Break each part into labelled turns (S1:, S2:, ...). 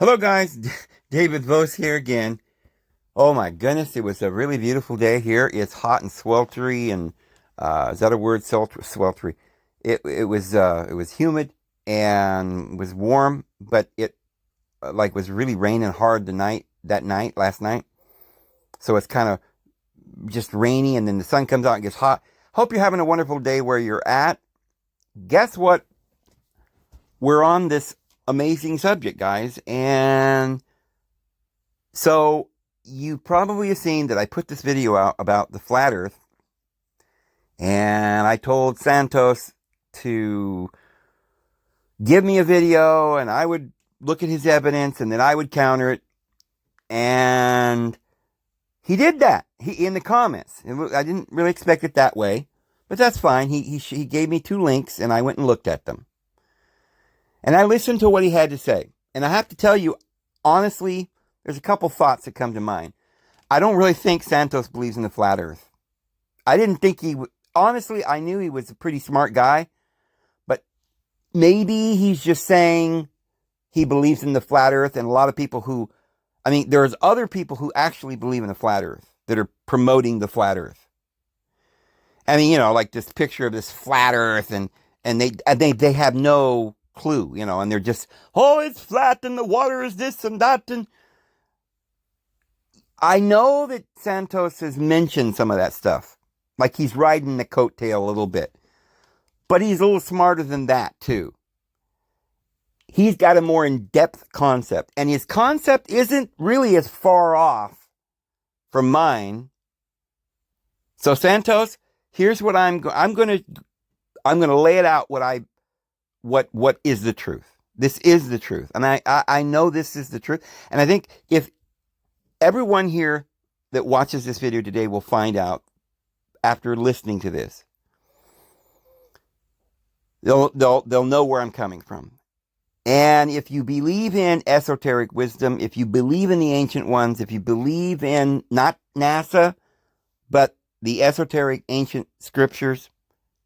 S1: Hello, guys. David Vos here again. Oh my goodness, it was a really beautiful day here. It's hot and sweltery, and is that a word? Sweltery. It was humid and was warm, but it like was really raining hard last night. So it's kind of just rainy, and then the sun comes out and gets hot. Hope you're having a wonderful day where you're at. Guess what? We're on this amazing subject, guys, and so you probably have seen that I put this video out about the flat earth, and I told Santos to give me a video and I would look at his evidence and then I would counter it. And he did that. He in the comments. I didn't really expect it that way, but that's fine. He gave me 2 links and I went and looked at them. And I listened to what he had to say. And I have to tell you, honestly, there's a couple thoughts that come to mind. I don't really think Santos believes in the flat earth. I didn't think he would. Honestly, I knew he was a pretty smart guy. But maybe he's just saying he believes in the flat earth. And a lot of people there's other people who actually believe in the flat earth that are promoting the flat earth. Like this picture of this flat earth and they have no clue, and they're just, oh, it's flat and the water is this and that. And I know that Santos has mentioned some of that stuff, like he's riding the coattail a little bit, but he's a little smarter than that too. He's got a more in-depth concept, and his concept isn't really as far off from mine. So Santos, here's what I'm going to lay it out what is the truth. This is the truth. And I know this is the truth. And I think if everyone here that watches this video today will find out after listening to this, they'll know where I'm coming from. And if you believe in esoteric wisdom, if you believe in the ancient ones, if you believe in not NASA, but the esoteric ancient scriptures,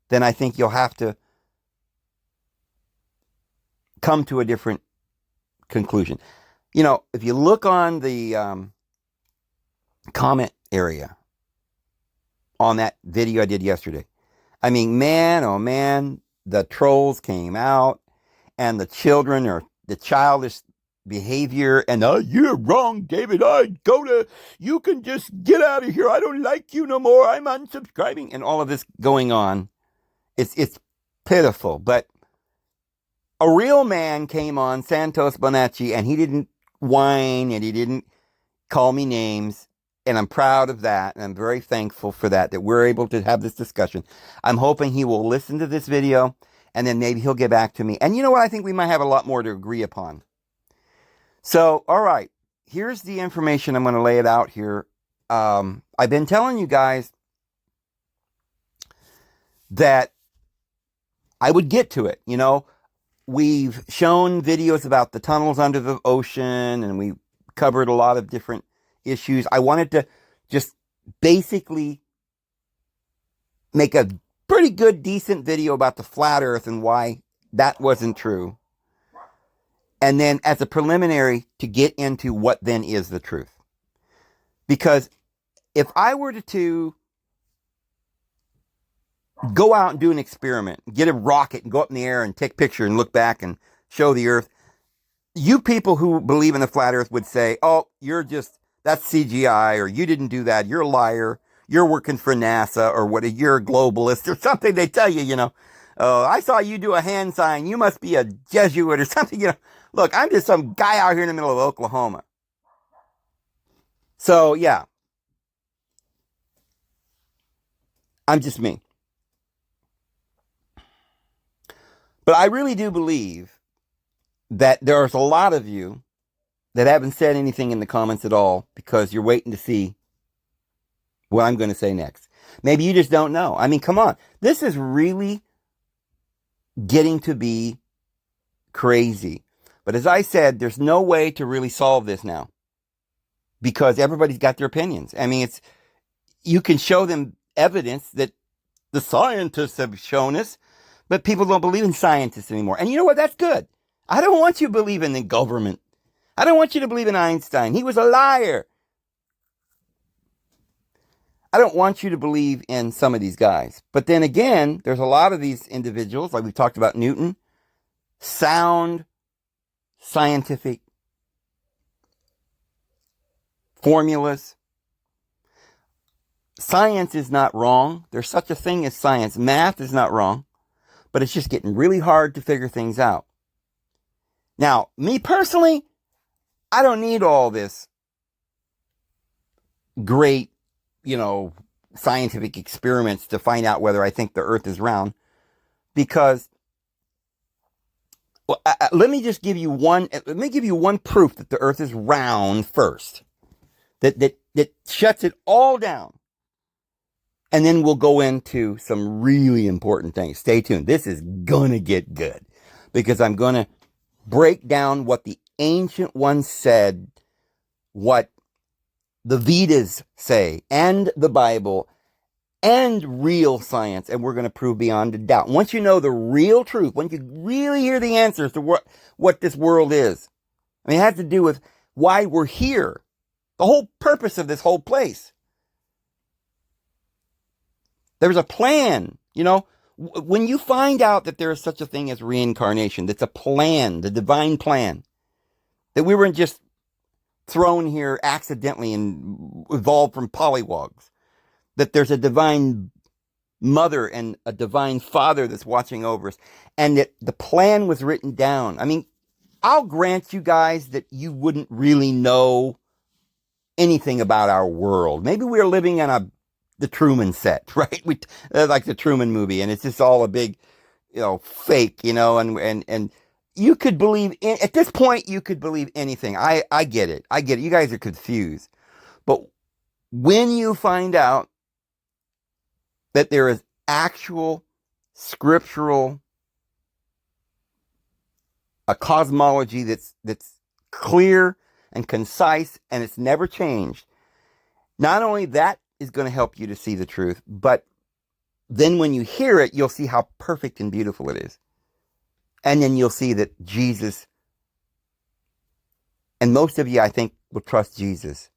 S1: then I think you'll have to come to a different conclusion. If you look on the comment area on that video I did yesterday, man, oh man, the trolls came out, and the children or the childish behavior, and you're wrong, David. You can just get out of here. I don't like you no more. I'm unsubscribing, and all of this going on. It's pitiful, but a real man came on, Santos Bonacci, and he didn't whine and he didn't call me names. And I'm proud of that. And I'm very thankful for that we're able to have this discussion. I'm hoping he will listen to this video and then maybe he'll get back to me. And you know what? I think we might have a lot more to agree upon. So, all right, here's the information. I'm going to lay it out here. I've been telling you guys that I would get to it, We've shown videos about the tunnels under the ocean, and we covered a lot of different issues. I wanted to just basically make a pretty good, decent video about the flat earth and why that wasn't true. And then as a preliminary to get into what then is the truth. Because if I were to go out and do an experiment, get a rocket and go up in the air and take a picture and look back and show the earth, you people who believe in the flat earth would say, oh, that's CGI, or you didn't do that, you're a liar, you're working for NASA, or you're a globalist, or something. They tell you, oh, I saw you do a hand sign, you must be a Jesuit or something, Look, I'm just some guy out here in the middle of Oklahoma. So, yeah. I'm just me. But I really do believe that there's a lot of you that haven't said anything in the comments at all because you're waiting to see what I'm going to say next. Maybe you just don't know. Come on. This is really getting to be crazy. But as I said, there's no way to really solve this now because everybody's got their opinions. You can show them evidence that the scientists have shown us, but people don't believe in scientists anymore. And you know what? That's good. I don't want you believing in government. I don't want you to believe in Einstein. He was a liar. I don't want you to believe in some of these guys. But then again, there's a lot of these individuals, like we talked about Newton, sound scientific formulas. Science is not wrong. There's such a thing as science. Math is not wrong, but it's just getting really hard to figure things out. Now, me personally, I don't need all this great, scientific experiments to find out whether I think the earth is round, because let me give you one proof that the earth is round first. That shuts it all down. And then we'll go into some really important things. Stay tuned. This is gonna get good, because I'm gonna break down what the ancient ones said, what the Vedas say, and the Bible, and real science, and we're going to prove beyond a doubt. Once you know the real truth, once you really hear the answers to what this world is, I mean, it has to do with why we're here, the whole purpose of this whole place. There's a plan, When you find out that there is such a thing as reincarnation, that's a plan, the divine plan, that we weren't just thrown here accidentally and evolved from polywogs, that there's a divine mother and a divine father that's watching over us, and that the plan was written down. I mean, I'll grant you guys that you wouldn't really know anything about our world. Maybe we're living on the Truman set, right? Like the Truman movie, and it's just all a big, fake, and you could believe at this point, you could believe anything. I get it. You guys are confused. But when you find out that there is actual scriptural, a cosmology that's clear and concise, and it's never changed, not only that is going to help you to see the truth, but then when you hear it, you'll see how perfect and beautiful it is. And then you'll see that Jesus, and most of you, I think, will trust Jesus.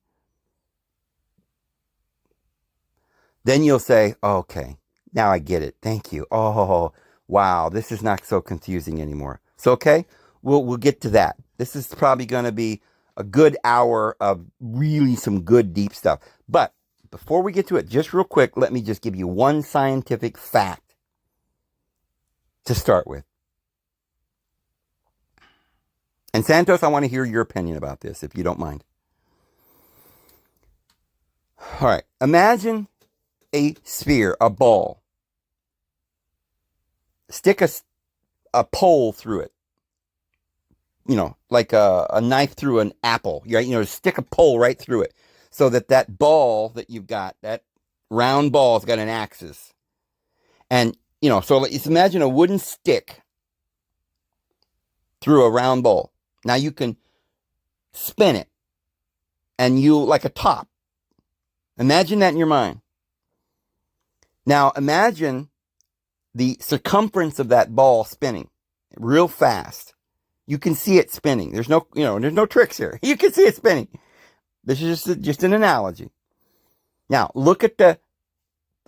S1: Then you'll say, okay, now I get it. Thank you. Oh, wow, this is not so confusing anymore. So, okay, we'll get to that. This is probably going to be a good hour of really some good deep stuff. But before we get to it, just real quick, let me just give you one scientific fact to start with. And Santos, I want to hear your opinion about this, if you don't mind. All right, imagine a sphere, a ball. Stick a pole through it. Like a knife through an apple. Stick a pole right through it, so that ball that you've got, that round ball's got an axis. And, so let's imagine a wooden stick through a round ball. Now you can spin it, and like a top. Imagine that in your mind. Now imagine the circumference of that ball spinning real fast. You can see it spinning. There's no tricks here. You can see it spinning. This is just an analogy. Now look at the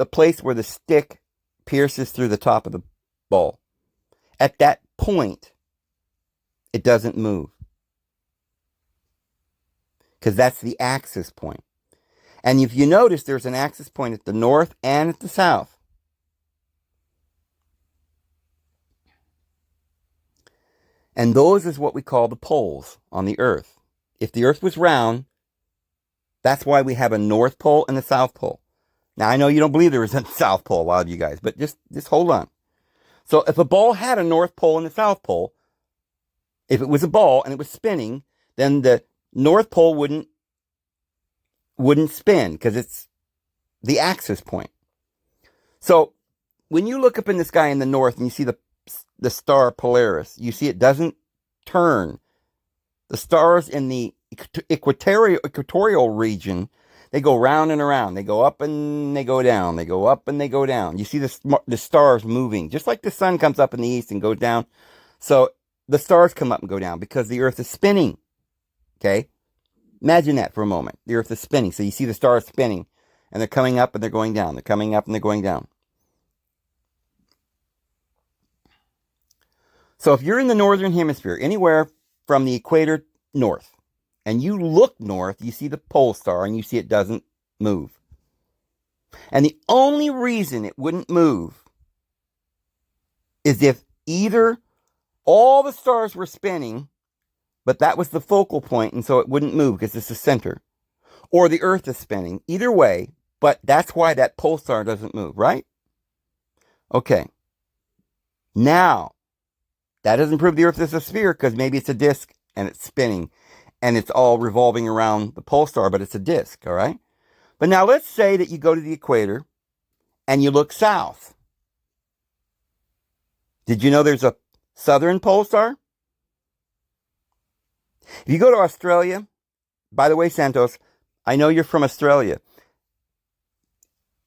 S1: place where the stick pierces through the top of the ball. At that point, it doesn't move, because that's the axis point. And if you notice, there's an axis point at the north and at the south. And those is what we call the poles on the earth. If the earth was round, that's why we have a North Pole and a South Pole. Now, I know you don't believe there is a South Pole, a lot of you guys, but just hold on. So if a ball had a North Pole and a South Pole, if it was a ball and it was spinning, then the North Pole wouldn't spin, because it's the axis point. So when you look up in the sky in the north and you see the star Polaris, you see it doesn't turn. The stars in the equatorial region, they go round and around. They go up and they go down. They go up and they go down. You see the stars moving, just like the sun comes up in the east and goes down. So the stars come up and go down because the earth is spinning. Okay? Imagine that for a moment. The Earth is spinning. So you see the stars spinning, and they're coming up and they're going down. They're coming up and they're going down. So if you're in the northern hemisphere, anywhere from the equator north, and you look north, you see the pole star and you see it doesn't move. And the only reason it wouldn't move is if either all the stars were spinning, but that was the focal point, and so it wouldn't move because it's the center, or the Earth is spinning. Either way, but that's why that pole star doesn't move, right? Okay. Now, that doesn't prove the Earth is a sphere, because maybe it's a disk and it's spinning and it's all revolving around the pole star, but it's a disk, all right? But now let's say that you go to the equator and you look south. Did you know there's a southern pole star? If you go to Australia, by the way, Santos, I know you're from Australia.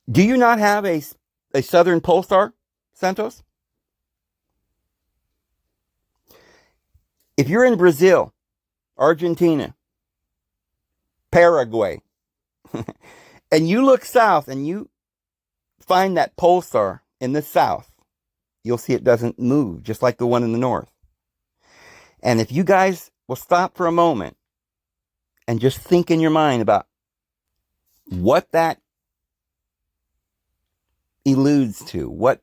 S1: Do you not have a southern pole star, Santos? If you're in Brazil, Argentina, Paraguay, and you look south and you find that pole star in the south, you'll see it doesn't move, just like the one in the north. And if you guys will stop for a moment and just think in your mind about what that alludes to, what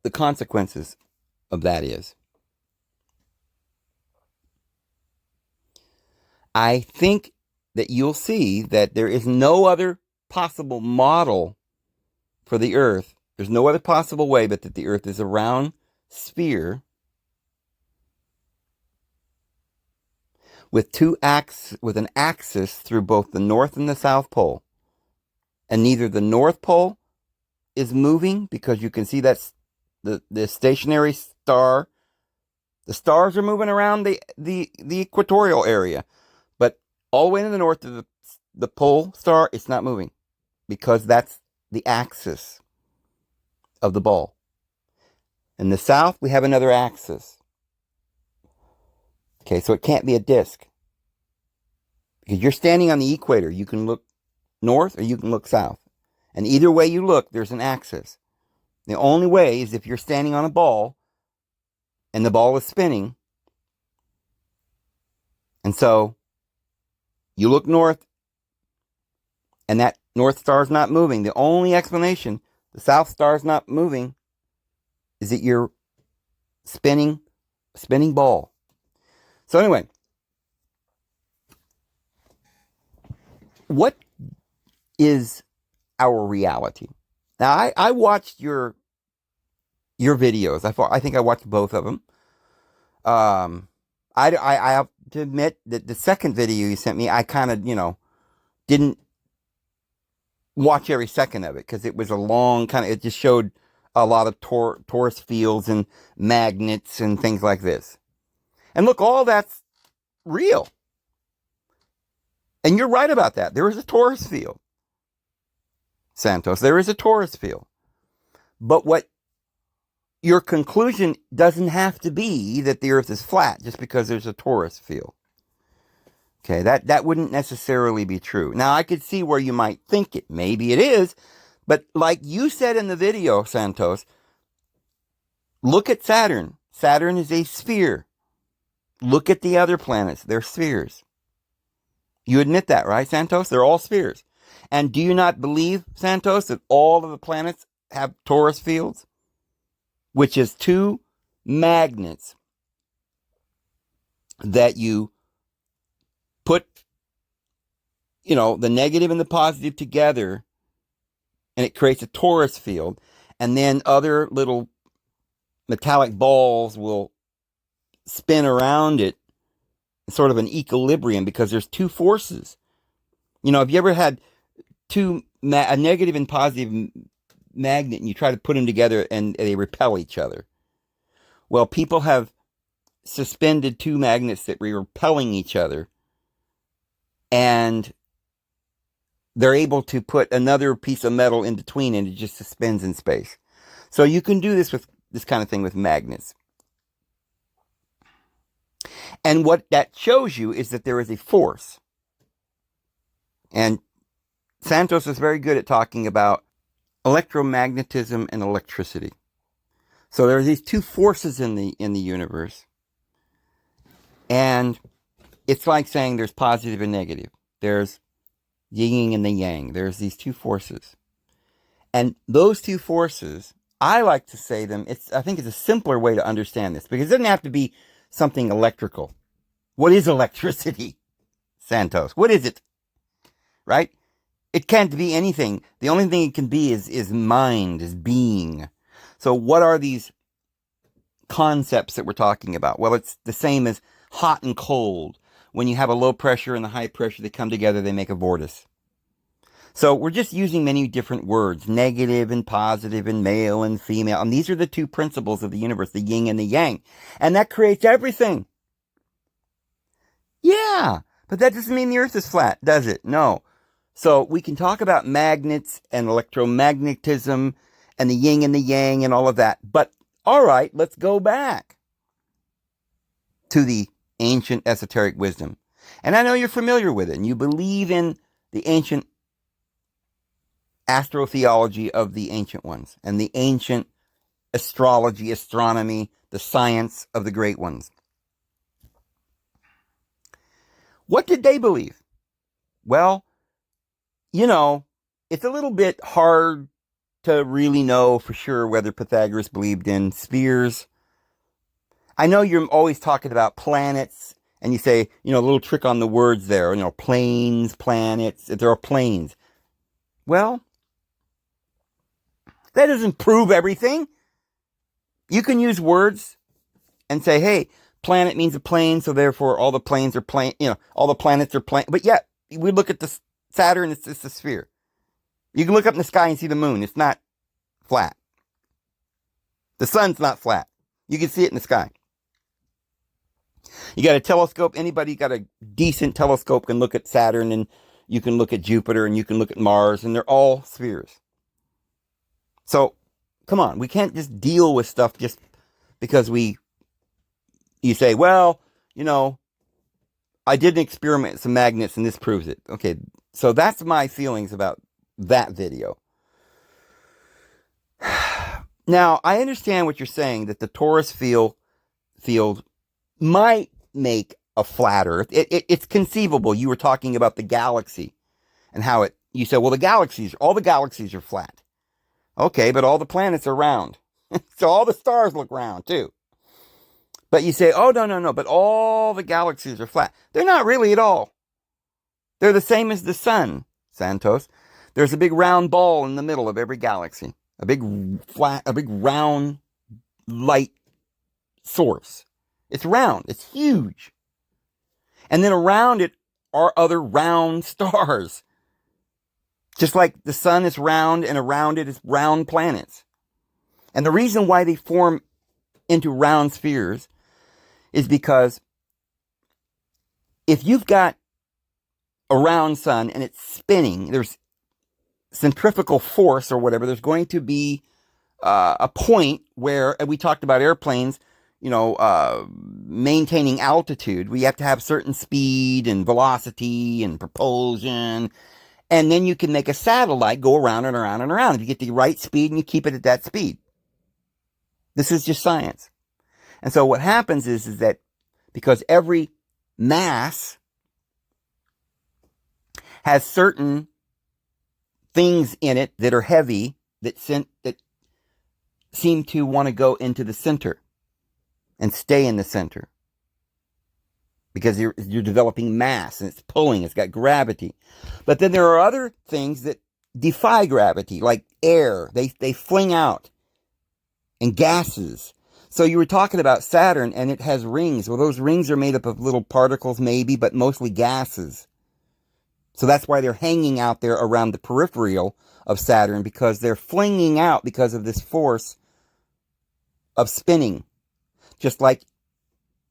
S1: the consequences of that is. I think that you'll see that there is no other possible model for the Earth. There's no other possible way but that the Earth is a round sphere with an axis through both the North and the South Pole. And neither the North Pole is moving, because you can see that's the stationary star. The stars are moving around the equatorial area. But all the way to the north of the pole star, it's not moving, because that's the axis of the ball. In the south, we have another axis. Okay, so it can't be a disk, because you're standing on the equator. You can look north or you can look south. And either way you look, there's an axis. The only way is if you're standing on a ball and the ball is spinning. And so you look north and that north star is not moving. The only explanation the south star is not moving is that you're spinning ball. So anyway, what is our reality? Now, I watched your videos. I think I watched both of them. I have to admit that the second video you sent me, I kind of, didn't watch every second of it, because it was a long it just showed a lot of torus fields and magnets and things like this. And look, all that's real. And you're right about that. There is a torus field, Santos. There is a torus field. But what your conclusion doesn't have to be that the Earth is flat just because there's a torus field. Okay, that wouldn't necessarily be true. Now, I could see where you might think it. Maybe it is. But like you said in the video, Santos, look at Saturn. Saturn is a sphere. Look at the other planets. They're spheres. You admit that, right, Santos? They're all spheres. And do you not believe, Santos, that all of the planets have torus fields? Which is two magnets that you put, the negative and the positive together, and it creates a torus field. And then other little metallic balls will spin around it, sort of an equilibrium, because there's two forces. Have you ever had a negative and positive magnet, and you try to put them together and they repel each other? Well, people have suspended two magnets that were repelling each other, and they're able to put another piece of metal in between, and it just suspends in space. So you can do this with this kind of thing with magnets. And what that shows you is that there is a force. And Santos is very good at talking about electromagnetism and electricity. So there are these two forces in the universe. And it's like saying there's positive and negative. There's yin and the yang. There's these two forces. And those two forces, I like to say them, I think it's a simpler way to understand this, because it doesn't have to be something electrical. What is electricity, Santos? What is it? Right? It can't be anything. The only thing it can be is mind, is being. So what are these concepts that we're talking about? Well, it's the same as hot and cold. When you have a low pressure and the high pressure, they come together, they make a vortice. So we're just using many different words, negative and positive and male and female. And these are the two principles of the universe, the yin and the yang. And that creates everything. Yeah, but that doesn't mean the earth is flat, does it? No. So we can talk about magnets and electromagnetism and the yin and the yang and all of that. But all right, let's go back to the ancient esoteric wisdom. And I know you're familiar with it and you believe in the ancient astrotheology of the ancient ones and the ancient astrology, astronomy, the science of the great ones. What did they believe? Well, you know, it's a little bit hard to really know for sure whether Pythagoras believed in spheres. I know you're always talking about planets, and you say, a little trick on the words there, planes, planets, there are planes. Well, that doesn't prove everything. You can use words and say, hey, planet means a plane, so therefore all the planes are plane, all the planets are plane. But yet, we look at the Saturn, it's a sphere. You can look up in the sky and see the moon. It's not flat. The sun's not flat. You can see it in the sky. You got a telescope. Anybody got a decent telescope can look at Saturn, and you can look at Jupiter, and you can look at Mars, and they're all spheres. So, come on. We can't just deal with stuff just because you say, well, I did an experiment with some magnets, and this proves it. Okay, so that's my feelings about that video. Now, I understand what you're saying, that the torus field might make a flat Earth. It's conceivable. You were talking about the galaxy and how you said, well, all the galaxies are flat. Okay, but all the planets are round. So all the stars look round too. But you say, oh, no, but all the galaxies are flat. They're not really at all. They're the same as the sun, Santos. There's a big round ball in the middle of every galaxy. A big round light source. It's round. It's huge. And then around it are other round stars. Just like the sun is round and around it is round planets. And the reason why they form into round spheres is because if you've got a round sun and it's spinning, there's centrifugal force or whatever, there's going to be a point where, and we talked about airplanes, maintaining altitude. We have to have certain speed and velocity and propulsion. And then you can make a satellite go around and around and around. If you get the right speed and you keep it at that speed. This is just science. And so what happens is that because every mass has certain things in it that are heavy that seem to want to go into the center and stay in the center. Because you're developing mass and it's pulling, it's got gravity. But then there are other things that defy gravity, like air. They fling out, and gases. So you were talking about Saturn, and it has rings. Well, those rings are made up of little particles maybe, but mostly gases. So that's why they're hanging out there around the peripheral of Saturn, because they're flinging out because of this force of spinning. Just like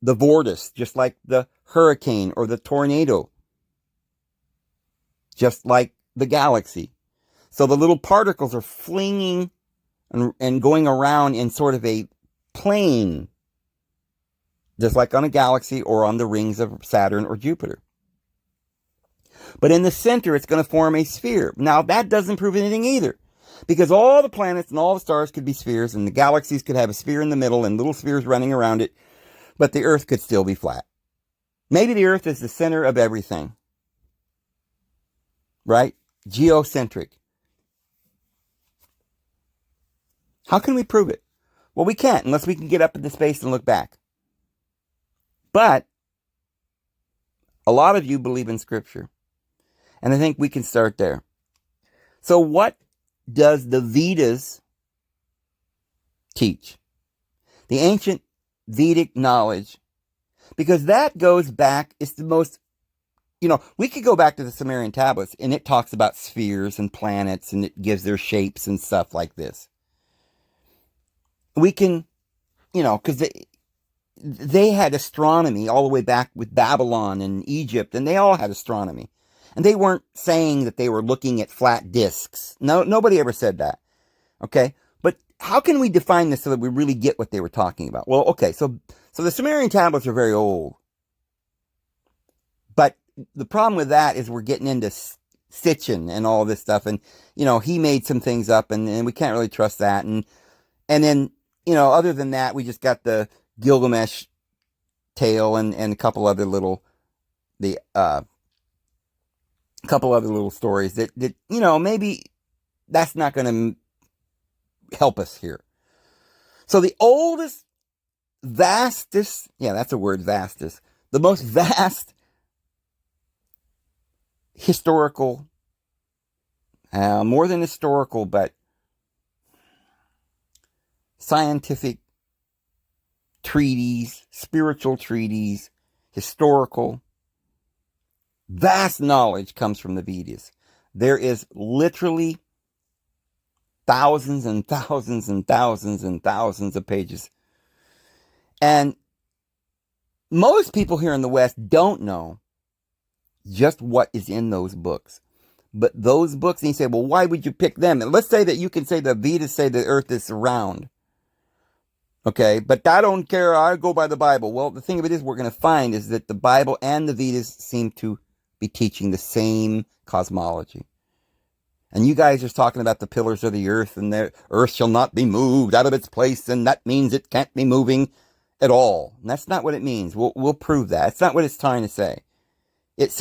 S1: the vortice, just like the hurricane or the tornado, just like the galaxy. So the little particles are flinging and going around in sort of a plane just like on a galaxy or on the rings of Saturn or Jupiter. But in the center, it's going to form a sphere. Now, that doesn't prove anything either, because all the planets and all the stars could be spheres, and the galaxies could have a sphere in the middle and little spheres running around it, but the Earth could still be flat. Maybe the Earth is the center of everything, right? Geocentric. How can we prove it? Well, we can't unless we can get up into space and look back. But a lot of you believe in Scripture, and I think we can start there. So what does the Vedas teach? The ancient Vedic knowledge, because that goes back, it's the most, we could go back to the Sumerian tablets, and it talks about spheres and planets, and it gives their shapes and stuff like this. We can, because they had astronomy all the way back with Babylon and Egypt, and they all had astronomy. And they weren't saying that they were looking at flat discs. No, nobody ever said that. Okay? But how can we define this so that we really get what they were talking about? Well, okay, so the Sumerian tablets are very old. But the problem with that is we're getting into Sitchin and all this stuff. And, he made some things up, and we can't really trust that. And then, other than that, we just got the Gilgamesh tale and a couple other little, stories that maybe that's not going to help us here. So the oldest, vastest, that's a word, vastest, the most vast historical, more than historical, but scientific treaties, spiritual treaties, historical, vast knowledge comes from the Vedas. There is literally thousands and thousands and thousands and thousands of pages. And most people here in the West don't know just what is in those books. But those books, and you say, well, why would you pick them? And let's say that you can say the Vedas say the earth is round. Okay, but I don't care. I go by the Bible. Well, the thing of it is, we're going to find is that the Bible and the Vedas seem to be teaching the same cosmology. And you guys are talking about the pillars of the earth, and the earth shall not be moved out of its place, and that means it can't be moving at all. And that's not what it means. We'll prove that. It's not what it's trying to say. It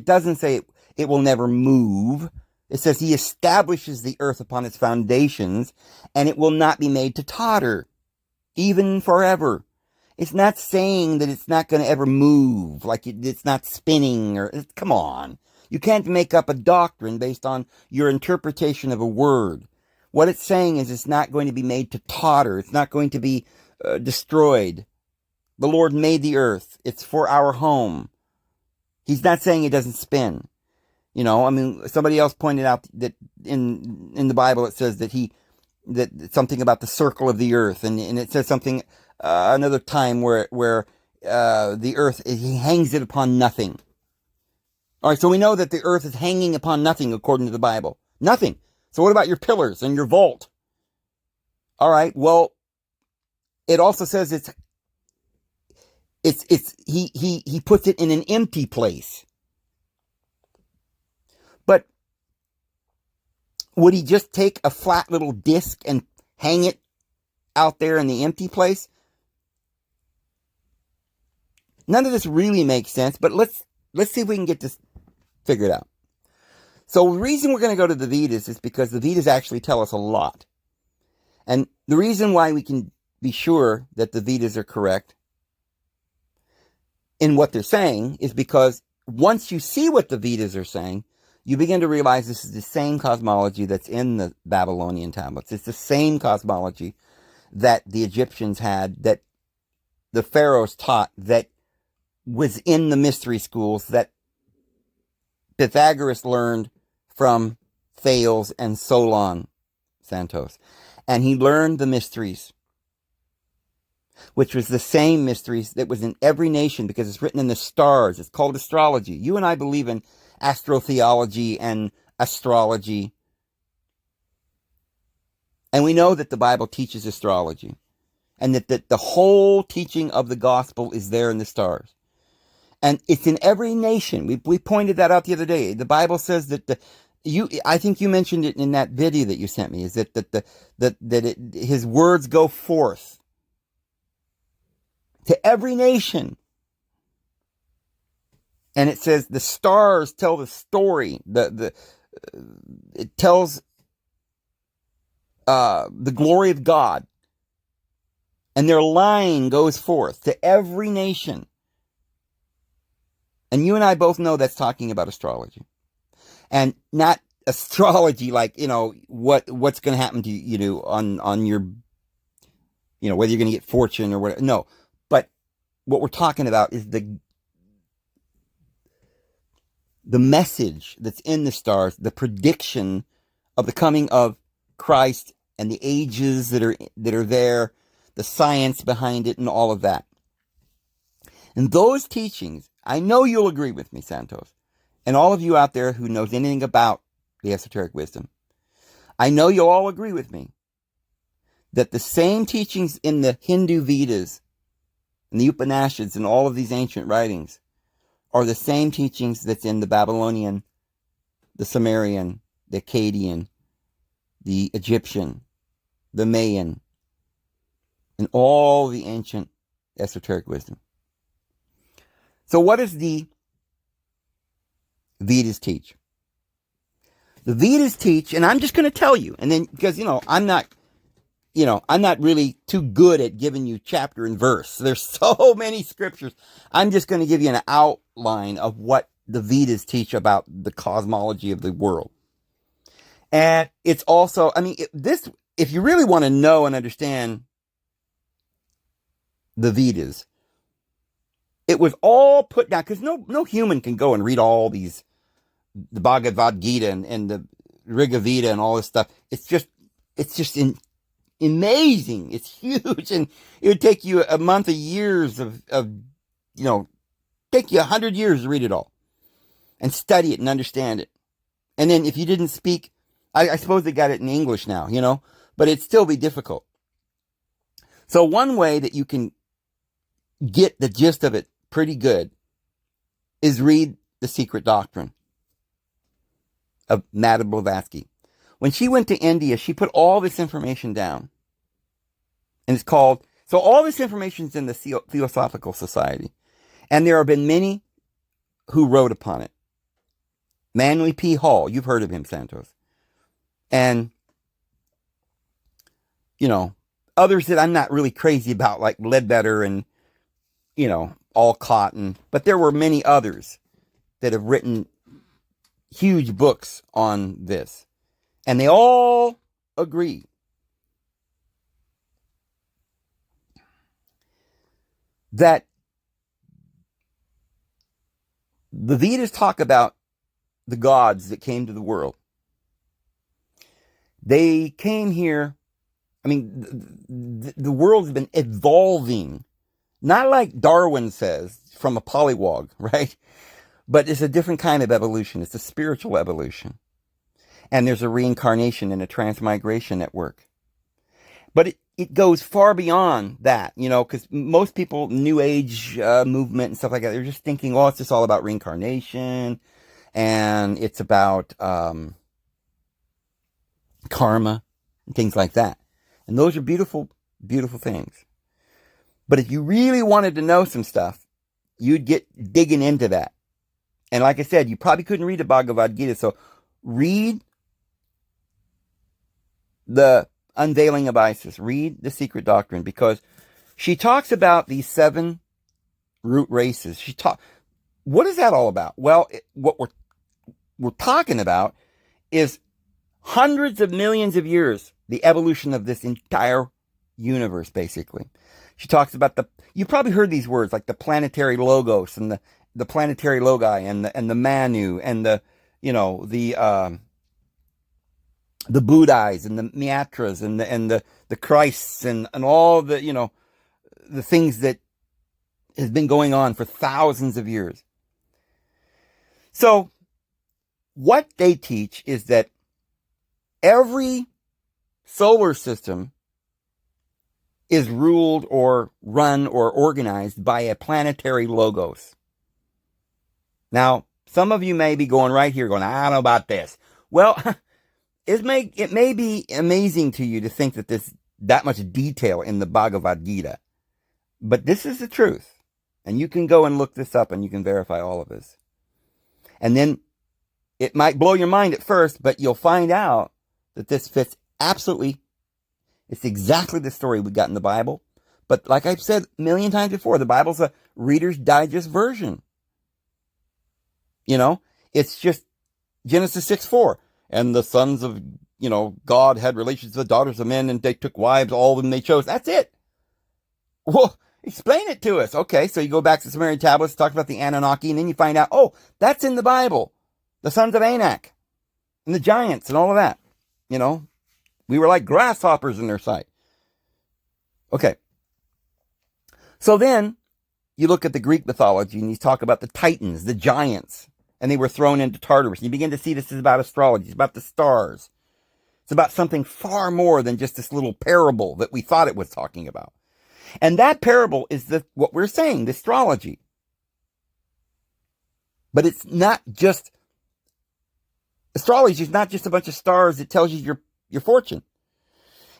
S1: doesn't say it will never move. It says he establishes the earth upon its foundations, and it will not be made to totter, even forever. It's not saying that it's not going to ever move, like it's not spinning, come on. You can't make up a doctrine based on your interpretation of a word. What it's saying is it's not going to be made to totter. It's not going to be destroyed. The Lord made the earth. It's for our home. He's not saying it doesn't spin. Somebody else pointed out that in the Bible it says that something about the circle of the earth, and it says something another time where the earth, he hangs it upon nothing. All right, so we know that the earth is hanging upon nothing according to the Bible. Nothing. So what about your pillars and your vault? All right, well, it also says he puts it in an empty place. But would he just take a flat little disc and hang it out there in the empty place? None of this really makes sense, but let's see if we can get this figured out. So the reason we're going to go to the Vedas is because the Vedas actually tell us a lot. And the reason why we can be sure that the Vedas are correct in what they're saying is because once you see what the Vedas are saying, you begin to realize this is the same cosmology that's in the Babylonian tablets. It's the same cosmology that the Egyptians had, that the pharaohs taught, that was in the mystery schools, that Pythagoras learned from Thales and Solon Santos. And he learned the mysteries, which was the same mysteries that was in every nation because it's written in the stars. It's called astrology. You and I believe in astrotheology and astrology. And we know that the Bible teaches astrology. and that the whole teaching of the gospel is there in the stars. And it's in every nation. We pointed that out the other day. The Bible says that I think you mentioned it in that video that you sent me, is that his words go forth to every nation. And it says the stars tell the story. It tells the glory of God. And their line goes forth to every nation. And you and I both know that's talking about astrology. And not astrology like, what's going to happen to you, on your, whether you're going to get fortune or whatever. No. But what we're talking about is the message that's in the stars, the prediction of the coming of Christ and the ages that are there, the science behind it and all of that. And those teachings, I know you'll agree with me, Santos, and all of you out there who knows anything about the esoteric wisdom, I know you'll all agree with me that the same teachings in the Hindu Vedas and the Upanishads and all of these ancient writings are the same teachings that's in the Babylonian, the Sumerian, the Akkadian, the Egyptian, the Mayan, and all the ancient esoteric wisdom. So what does the Vedas teach? The Vedas teach, and I'm just going to tell you, and then, because, I'm not really too good at giving you chapter and verse. There's so many scriptures. I'm just going to give you an outline of what the Vedas teach about the cosmology of the world. And it's also, if you really want to know and understand the Vedas, it was all put down, because no human can go and read all these, the Bhagavad Gita and the Rig Veda and all this stuff. It's just amazing. It's huge, and it would take you a month, of years of take you 100 years to read it all and study it and understand it. And then if you didn't speak, I suppose they got it in English now, but it'd still be difficult. So one way that you can get the gist of it pretty good is read The Secret Doctrine of Madame Blavatsky. When she went to India, she put all this information down. And it's called, so all this information is in the Theosophical Society. And there have been many who wrote upon it. Manly P. Hall, you've heard of him, Santos. And, others that I'm not really crazy about, like Ledbetter and, Alcott. But there were many others that have written huge books on this. And they all agree that the Vedas talk about the gods that came to the world. They came here, the world has been evolving, not like Darwin says, from a pollywog, right? But it's a different kind of evolution. It's a spiritual evolution. And there's a reincarnation and a transmigration network. But it goes far beyond that, because most people, New Age movement and stuff like that, they're just thinking, it's just all about reincarnation, and it's about karma and things like that. And those are beautiful, beautiful things. But if you really wanted to know some stuff, you'd get digging into that. And like I said, you probably couldn't read the Bhagavad Gita, so read the Unveiling of Isis. Read The Secret Doctrine, because she talks about these 7 root races. What is that all about? Well, what we're talking about is hundreds of millions of years, the evolution of this entire universe, basically. She talks about you probably heard these words, like the planetary logos and the planetary logi and the Manu and the Buddhas and the Miatras and the Christs and all the the things that has been going on for thousands of years. So what they teach is that every solar system is ruled or run or organized by a planetary logos. Now, some of you may be going right here going, I don't know about this. Well, it may be amazing to you to think that there's that much detail in the Bhagavad Gita. But this is the truth. And you can go and look this up and you can verify all of this. And then it might blow your mind at first, but you'll find out that this fits absolutely. It's exactly the story we got in the Bible. But like I've said a million times before, the Bible's a Reader's Digest version. You know, it's just Genesis 6:4. And the sons of, God had relations with the daughters of men, and they took wives, all of them they chose. That's it. Well, explain it to us. Okay, so you go back to the Sumerian tablets, talk about the Anunnaki, and then you find out, oh, that's in the Bible. The sons of Anak, and the giants, and all of that. We were like grasshoppers in their sight. Okay. So then, you look at the Greek mythology, and you talk about the Titans, the giants, and they were thrown into Tartarus. And you begin to see this is about astrology. It's about the stars. It's about something far more than just this little parable that we thought it was talking about. And that parable is what we're saying, the astrology. But it's not just, astrology is not just a bunch of stars that tells you your fortune.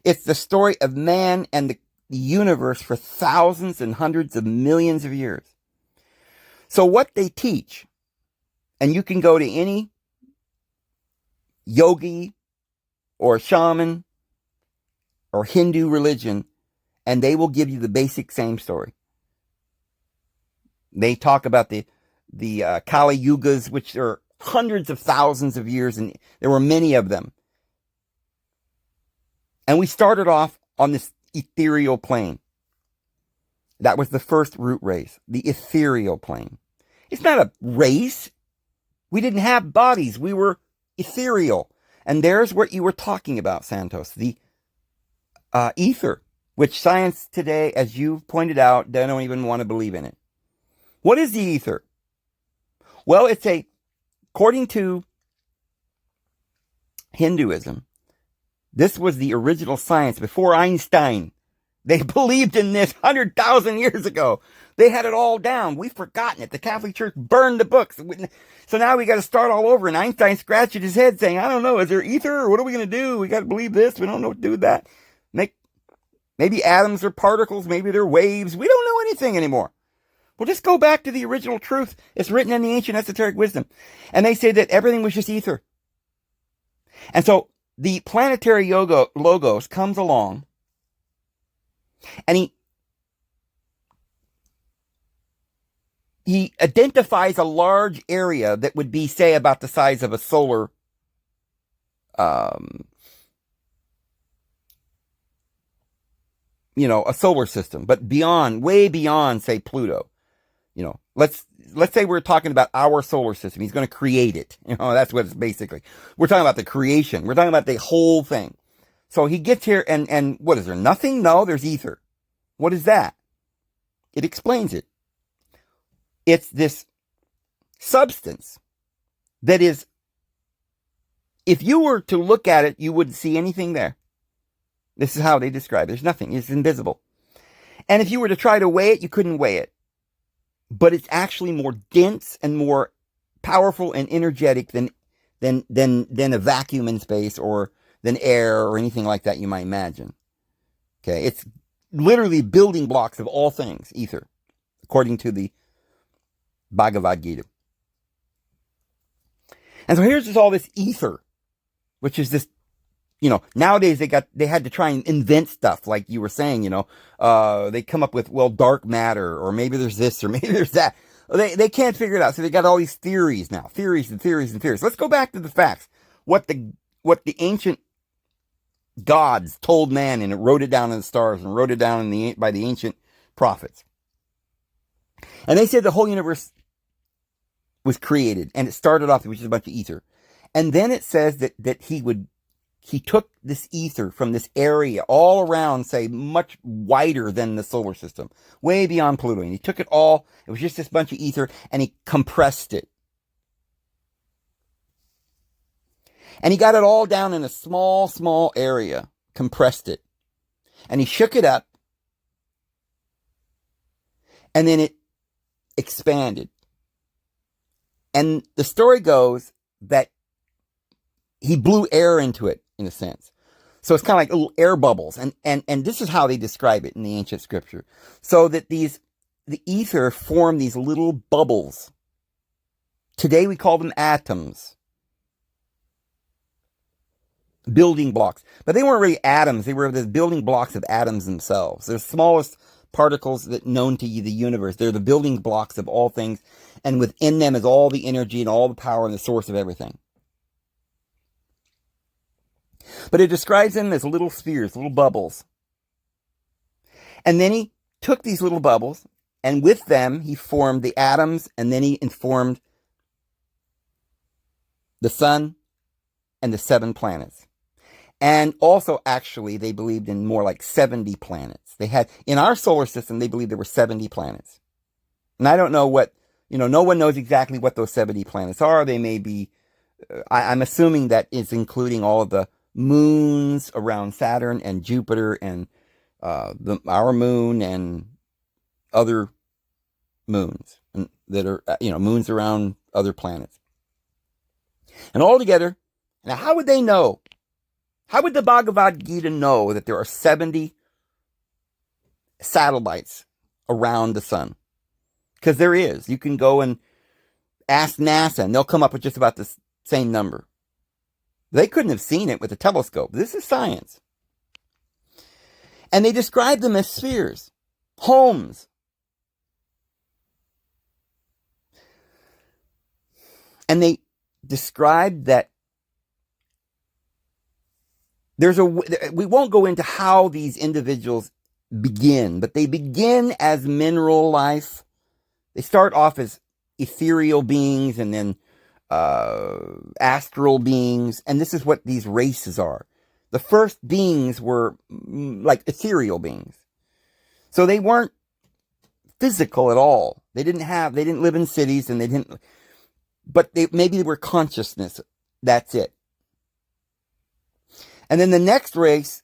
S1: It's the story of man and the universe for thousands and hundreds of millions of years. So what they teach, and you can go to any yogi or shaman or Hindu religion, and they will give you the basic same story. They talk about the Kali Yugas, which are hundreds of thousands of years, and there were many of them. And we started off on this ethereal plane. That was the first root race, the ethereal plane. It's not a race. We didn't have bodies. We were ethereal. And there's what you were talking about, Santos, the ether, which science today, as you've pointed out, they don't even want to believe in it. What is the ether? Well, according to Hinduism, this was the original science before Einstein. They believed in this 100,000 years ago. They had it all down. We've forgotten it. The Catholic Church burned the books. So now we got to start all over. And Einstein scratched his head saying, I don't know, is there ether? Or what are we going to do? We got to believe this. We don't know what to do with that. Maybe atoms are particles. Maybe they're waves. We don't know anything anymore. Well, just go back to the original truth. It's written in the ancient esoteric wisdom. And they say that everything was just ether. And so the planetary logos comes along, and he identifies a large area that would be, say, about the size of a solar a solar system, but way beyond, say, Pluto. Let's say we're talking about our solar system. He's going to create it. That's what it's basically. We're talking about the creation. We're talking about the whole thing. So he gets here and what is there? Nothing? No, there's ether. What is that? It explains it. It's this substance that is, if you were to look at it, you wouldn't see anything there. This is how they describe it. There's nothing. It's invisible. And if you were to try to weigh it, you couldn't weigh it. But it's actually more dense and more powerful and energetic than a vacuum in space or than air or anything like that you might imagine. Okay, it's literally building blocks of all things, ether, according to the Bhagavad Gita. And so here's just all this ether, which is this, nowadays they had to try and invent stuff, like you were saying, they come up with, dark matter, or maybe there's this, or maybe there's that. They can't figure it out. So they got all these theories now, theories and theories and theories. Let's go back to the facts. What the ancient gods told man, and it wrote it down in the stars and wrote it down by the ancient prophets. And they said the whole universe was created, and it started off with just a bunch of ether. And then it says that he took this ether from this area all around, say, much wider than the solar system, way beyond Pluto. And he took it all, it was just this bunch of ether, and he compressed it. And he got it all down in a small, small area, compressed it. And he shook it up, And then it expanded. And the story goes that he blew air into it, in a sense. So it's kind of like little air bubbles. And this is how they describe it in the ancient scripture. So that the ether formed these little bubbles. Today we call them atoms. Building blocks. But they weren't really atoms. They were the building blocks of atoms themselves. They're the smallest particles that known to the universe. They're the building blocks of all things. And within them is all the energy and all the power and the source of everything. But it describes them as little spheres, little bubbles. And then he took these little bubbles, and with them he formed the atoms, and then he informed the sun and the 7 planets. And also, actually, they believed in more like 70 planets. They had, in our solar system, they believed there were 70 planets. And I don't know what, no one knows exactly what those 70 planets are. They may be, I'm assuming that it's including all of the moons around Saturn and Jupiter and our moon and other moons that are, moons around other planets. And all together, now how would they know? How would the Bhagavad Gita know that there are 70 satellites around the sun? Because there is. You can go and ask NASA, and they'll come up with just about the same number. They couldn't have seen it with a telescope. This is science. And they describe them as spheres, homes. And they described that we won't go into how these individuals begin, but they begin as mineral life. They start off as ethereal beings and then astral beings. And this is what these races are. The first beings were like ethereal beings. So they weren't physical at all. They didn't live in cities, and but maybe they were consciousness. That's it. And then the next race,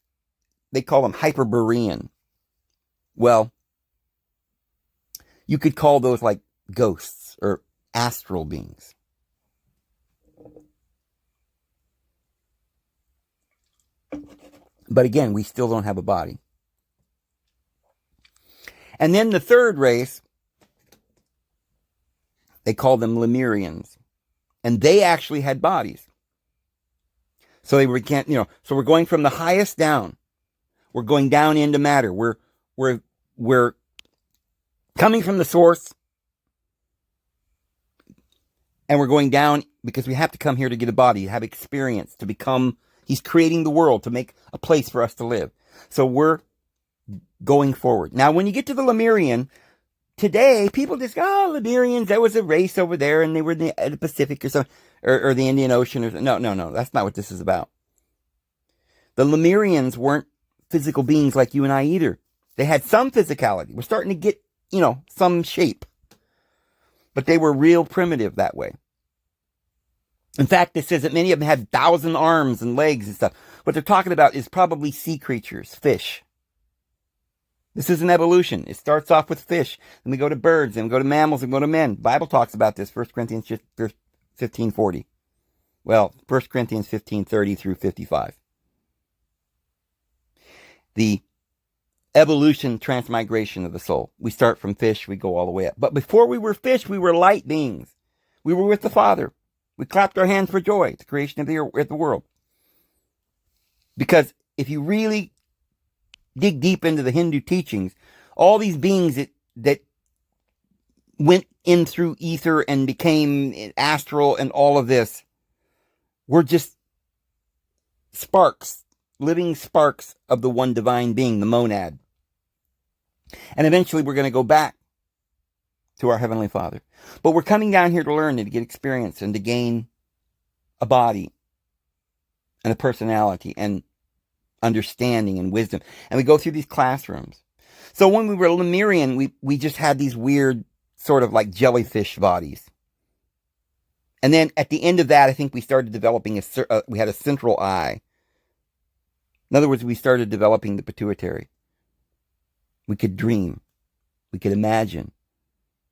S1: they call them Hyperborean. Well, you could call those like ghosts or astral beings. But again, we still don't have a body. And then the third race, they call them Lemurians. And they actually had bodies. So they can't, so we're going from the highest down. We're going down into matter. We're coming from the source. And we're going down because we have to come here to get a body, have experience, to become, he's creating the world to make a place for us to live. So we're going forward. Now, when you get to the Lemurian, today, people just go, Lemurians, that was a race over there, and they were in the Pacific or something, or the Indian Ocean. No, that's not what this is about. The Lemurians weren't physical beings like you and I either. They had some physicality. We're starting to get, some shape. But they were real primitive that way. In fact, it says that many of them had 1,000 arms and legs and stuff. What they're talking about is probably sea creatures, fish. This is an evolution. It starts off with fish. Then we go to birds. Then we go to mammals. And we go to men. The Bible talks about this. 1 Corinthians 15:40. Well, 1 Corinthians 15:30 through 55. The evolution, transmigration of the soul. We start from fish. We go all the way up. But before we were fish, we were light beings. We were with the Father. We clapped our hands for joy at the creation of the world. Because if you really dig deep into the Hindu teachings, all these beings that went in through ether and became astral and all of this were just sparks, living sparks of the one divine being, the monad. And eventually we're going to go back to our Heavenly Father. But we're coming down here to learn and to get experience and to gain a body and a personality and understanding and wisdom. And we go through these classrooms. So when we were Lemurian, we just had these weird sort of like jellyfish bodies. And then at the end of that, I think we started developing we had a central eye. In other words, we started developing the pituitary. We could dream. We could imagine.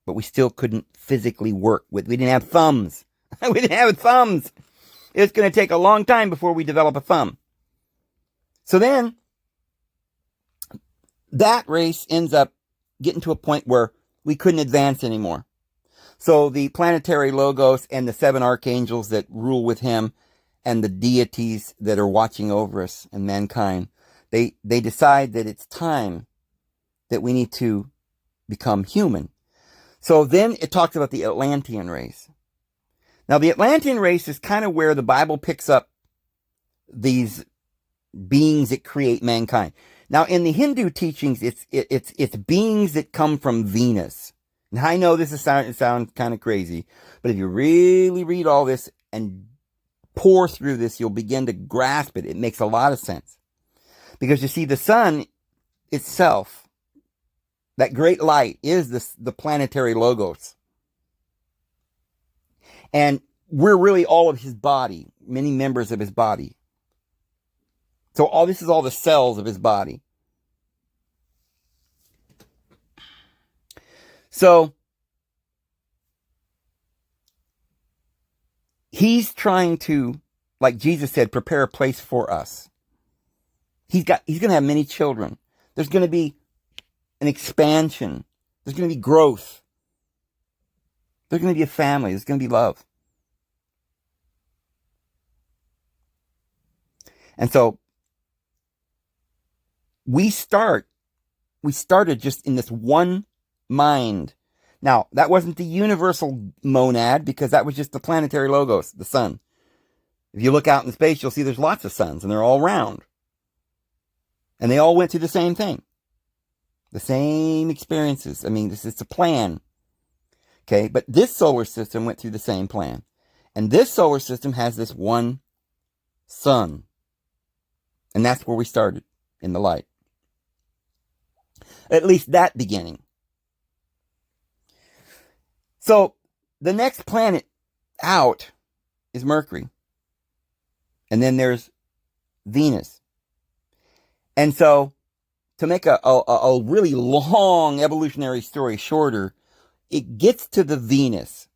S1: but we still couldn't physically work with. We didn't have thumbs. We didn't have thumbs. It's going to take a long time before we develop a thumb. So then that race ends up getting to a point where we couldn't advance anymore. So the planetary logos and the 7 archangels that rule with him and the deities that are watching over us and mankind, they decide that it's time that we need to become human. So then it talks about the Atlantean race. Now the Atlantean race is kind of where the Bible picks up these beings that create mankind. Now in the Hindu teachings, it's beings that come from Venus. Now I know this sounds kind of crazy, but if you really read all this and pour through this, you'll begin to grasp it. It makes a lot of sense. Because you see, the sun itself, that great light, is the planetary logos. And we're really all of his body, many members of his body. So this is all the cells of his body. So he's trying to, like Jesus said, prepare a place for us. He's going to have many children. There's going to be an expansion. There's going to be growth. There's going to be a family. There's going to be love. And so we started just in this one mind. Now, that wasn't the universal monad, because that was just the planetary logos, the sun. If you look out in space, you'll see there's lots of suns, and they're all round. And they all went through the same thing. The same experiences. I mean, it's a plan. Okay, but this solar system went through the same plan. And this solar system has this one sun. And that's where we started, in the light. At least that beginning. So, the next planet out is Mercury. And then there's Venus. And so, to make a really long evolutionary story shorter, it gets to the Venus,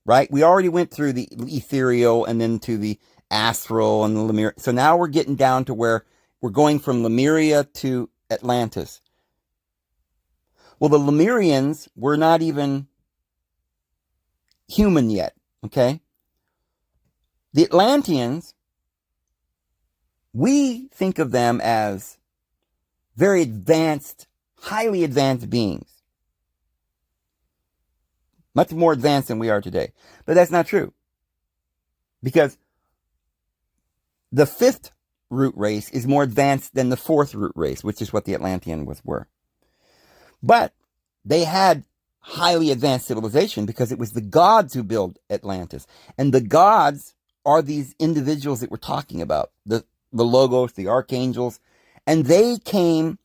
S1: right? We already went through the ethereal and then to the astral and the Lemuria. So now we're getting down to where we're going from Lemuria to Atlantis. Well, the Lemurians were not even human yet, okay? The Atlanteans, we think of them as very advanced, highly advanced beings. Much more advanced than we are today. But that's not true. Because the 5th root race is more advanced than the 4th root race, which is what the Atlanteans were. But they had highly advanced civilization because it was the gods who built Atlantis. And the gods are these individuals that we're talking about. The logos, the archangels. And they came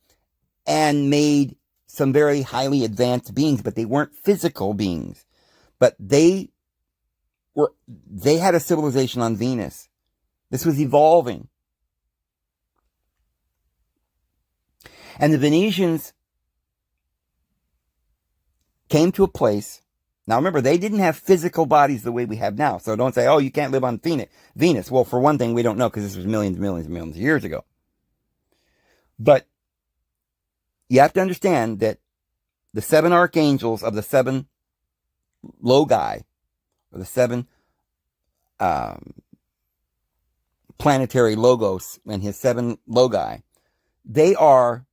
S1: and made some very highly advanced beings, but they weren't physical beings. But they had a civilization on Venus. This was evolving. And the Venetians came to a place. Now remember, they didn't have physical bodies the way we have now. So don't say, oh, you can't live on Venus. Well, for one thing, we don't know because this was millions and millions and millions of years ago. But you have to understand that the 7 archangels of the 7 logi, or the 7 planetary logos and his 7 logi, they are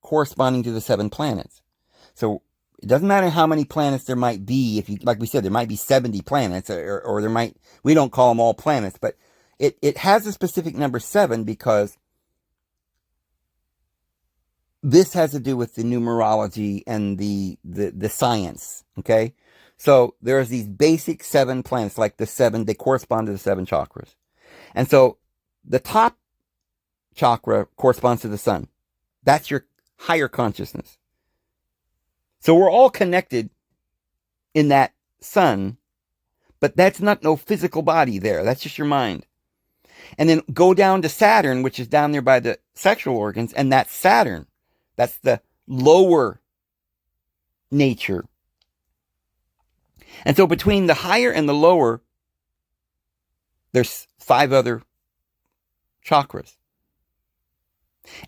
S1: corresponding to the 7 planets. So it doesn't matter how many planets there might be. If you, like we said, there might be 70 planets, or there might, we don't call them all planets, but it has a specific number 7 because this has to do with the numerology and the science, okay? So there's these basic 7 planets, like the 7, they correspond to the 7 chakras. And so the top chakra corresponds to the sun. That's your higher consciousness. So we're all connected in that sun, but that's not no physical body there. That's just your mind. And then go down to Saturn, which is down there by the sexual organs, and that's Saturn. That's the lower nature And so between the higher and the lower, there's 5 other chakras.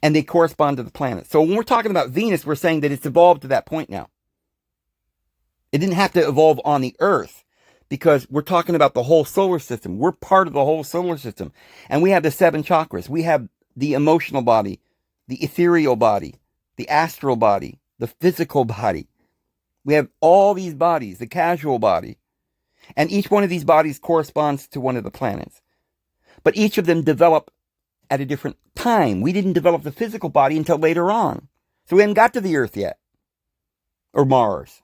S1: And they correspond to the planets. So when we're talking about Venus, we're saying that it's evolved to that point now. It didn't have to evolve on the Earth because we're talking about the whole solar system. We're part of the whole solar system. And we have the 7 chakras. We have the emotional body, the ethereal body, the astral body, the physical body. We have all these bodies, the casual body. And each one of these bodies corresponds to one of the planets. But each of them develop at a different time. We didn't develop the physical body until later on. So we haven't got to the Earth yet. Or Mars.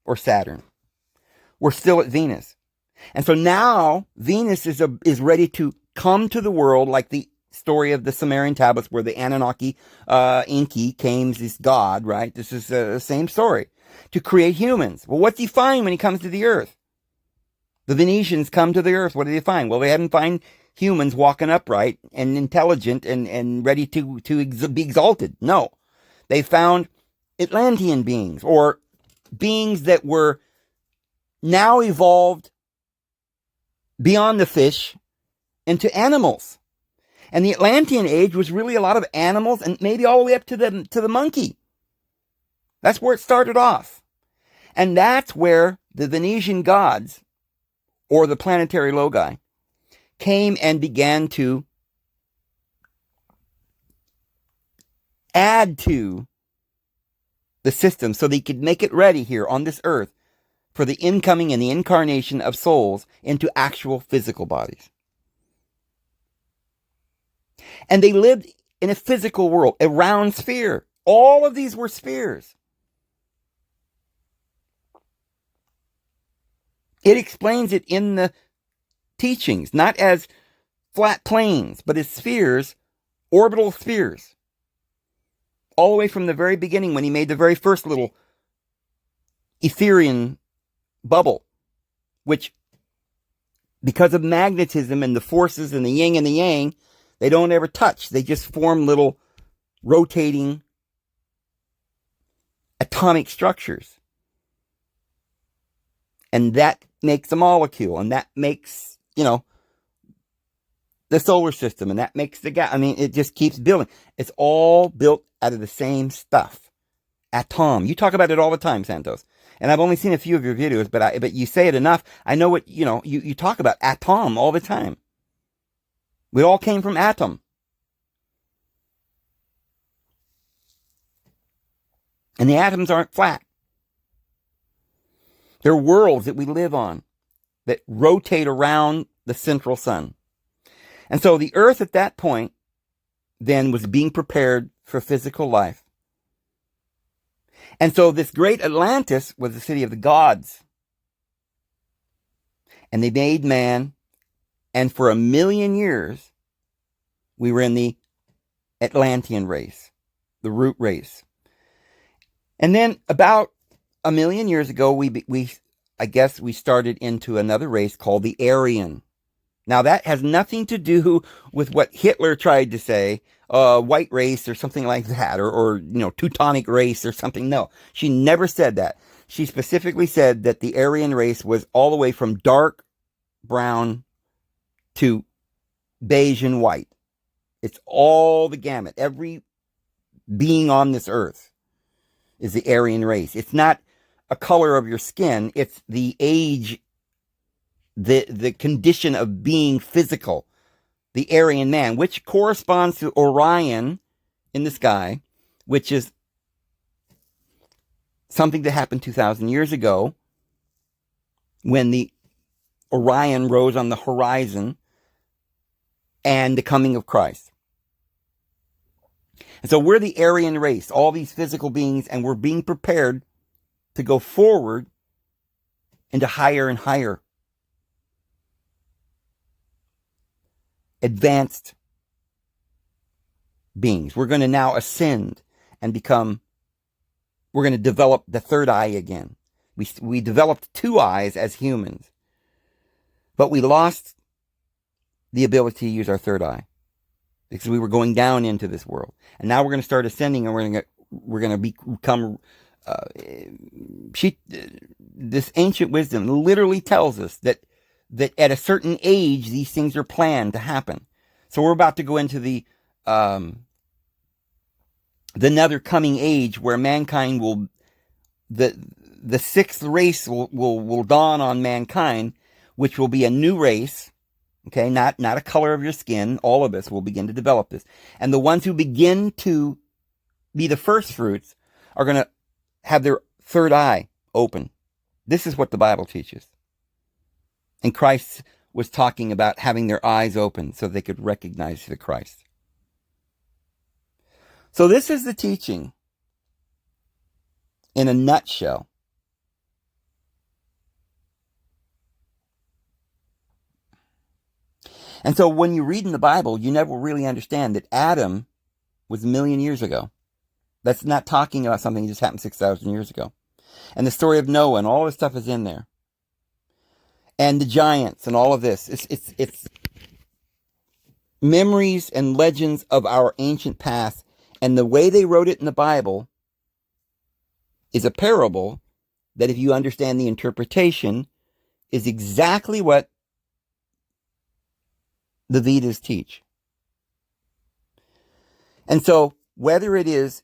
S1: Or Saturn. We're still at Venus. And so now Venus is ready to come to the world, like the story of the Sumerian tablets where the Anunnaki, Enki came, this god, right? This is the same story. To create humans. Well, what's he find when he comes to the Earth? The Venetians come to the Earth. What do they find? Well, they hadn't find humans walking upright and intelligent and ready to be exalted. No. They found Atlantean beings, or beings that were now evolved beyond the fish into animals. And the Atlantean age was really a lot of animals, and maybe all the way up to the monkey. That's where it started off. And that's where the Venetian gods, or the planetary logi, came and began to add to the system so they could make it ready here on this earth for the incoming and the incarnation of souls into actual physical bodies. And they lived in a physical world, a round sphere. All of these were spheres. It explains it in the teachings, not as flat planes, but as spheres, orbital spheres. All the way from the very beginning when he made the very first little Etherian bubble, which, because of magnetism and the forces and the yin and the yang, they don't ever touch. They just form little rotating atomic structures. And that makes a molecule, and that makes, the solar system, and that makes the gas. I mean, it just keeps building. It's all built out of the same stuff. Atom. You talk about it all the time, Santos. And I've only seen a few of your videos, but you say it enough. I know what, you talk about atom all the time. We all came from atom. And the atoms aren't flat. They're worlds that we live on that rotate around the central sun. And so the earth at that point then was being prepared for physical life. And so this great Atlantis was the city of the gods. And they made man, and for 1,000,000 years, we were in the Atlantean race, the root race. And then about 1,000,000 years ago, I guess we started into another race called the Aryan. Now that has nothing to do with what Hitler tried to say, white race or something like that, or Teutonic race or something. No, she never said that. She specifically said that the Aryan race was all the way from dark brown to beige and white. It's all the gamut. Every being on this earth is the Aryan race. It's not a color of your skin. It's the age, the condition of being physical, the Aryan man, which corresponds to Orion in the sky, which is something that happened 2,000 years ago when the Orion rose on the horizon and the coming of Christ. And so we're the Aryan race, all these physical beings, and we're being prepared to go forward into higher and higher advanced beings. We're going to now ascend and we're going to develop the third eye again. We developed 2 eyes as humans, but we lost the ability to use our third eye because we were going down into this world. And now we're going to start ascending, and we're going to become This ancient wisdom literally tells us that at a certain age these things are planned to happen. So we're about to go into the another coming age where mankind will the sixth race will dawn on mankind, which will be a new race. Okay, not a color of your skin. All of us will begin to develop this, and the ones who begin to be the first fruits are going to have their third eye open. This is what the Bible teaches. And Christ was talking about having their eyes open so they could recognize the Christ. So this is the teaching in a nutshell. And so when you read in the Bible, you never really understand that Adam was 1,000,000 years ago. That's not talking about something that just happened 6,000 years ago. And the story of Noah and all this stuff is in there. And the giants and all of this. It's memories and legends of our ancient past. And the way they wrote it in the Bible is a parable that, if you understand the interpretation, is exactly what the Vedas teach. And so, whether it is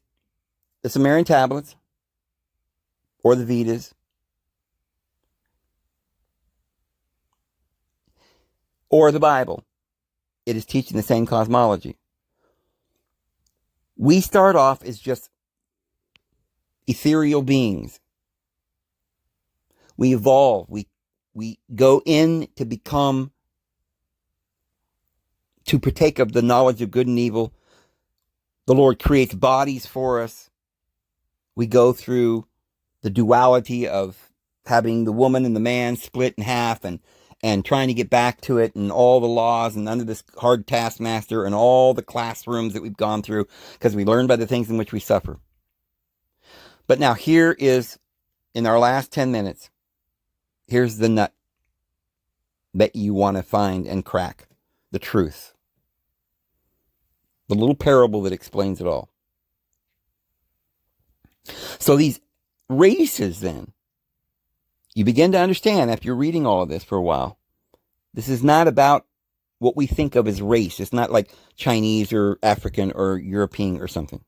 S1: the Sumerian tablets or the Vedas or the Bible, it is teaching the same cosmology. We start off as just ethereal beings. We evolve. We go in to become, to partake of the knowledge of good and evil. The Lord creates bodies for us. We go through the duality of having the woman and the man split in half and trying to get back to it, and all the laws, and under this hard taskmaster, and all the classrooms that we've gone through, because we learn by the things in which we suffer. But now here is, in our last 10 minutes, here's the nut that you want to find and crack, the truth. The little parable that explains it all. So these races, then, you begin to understand after you're reading all of this for a while, this is not about what we think of as race. It's not like Chinese or African or European or something.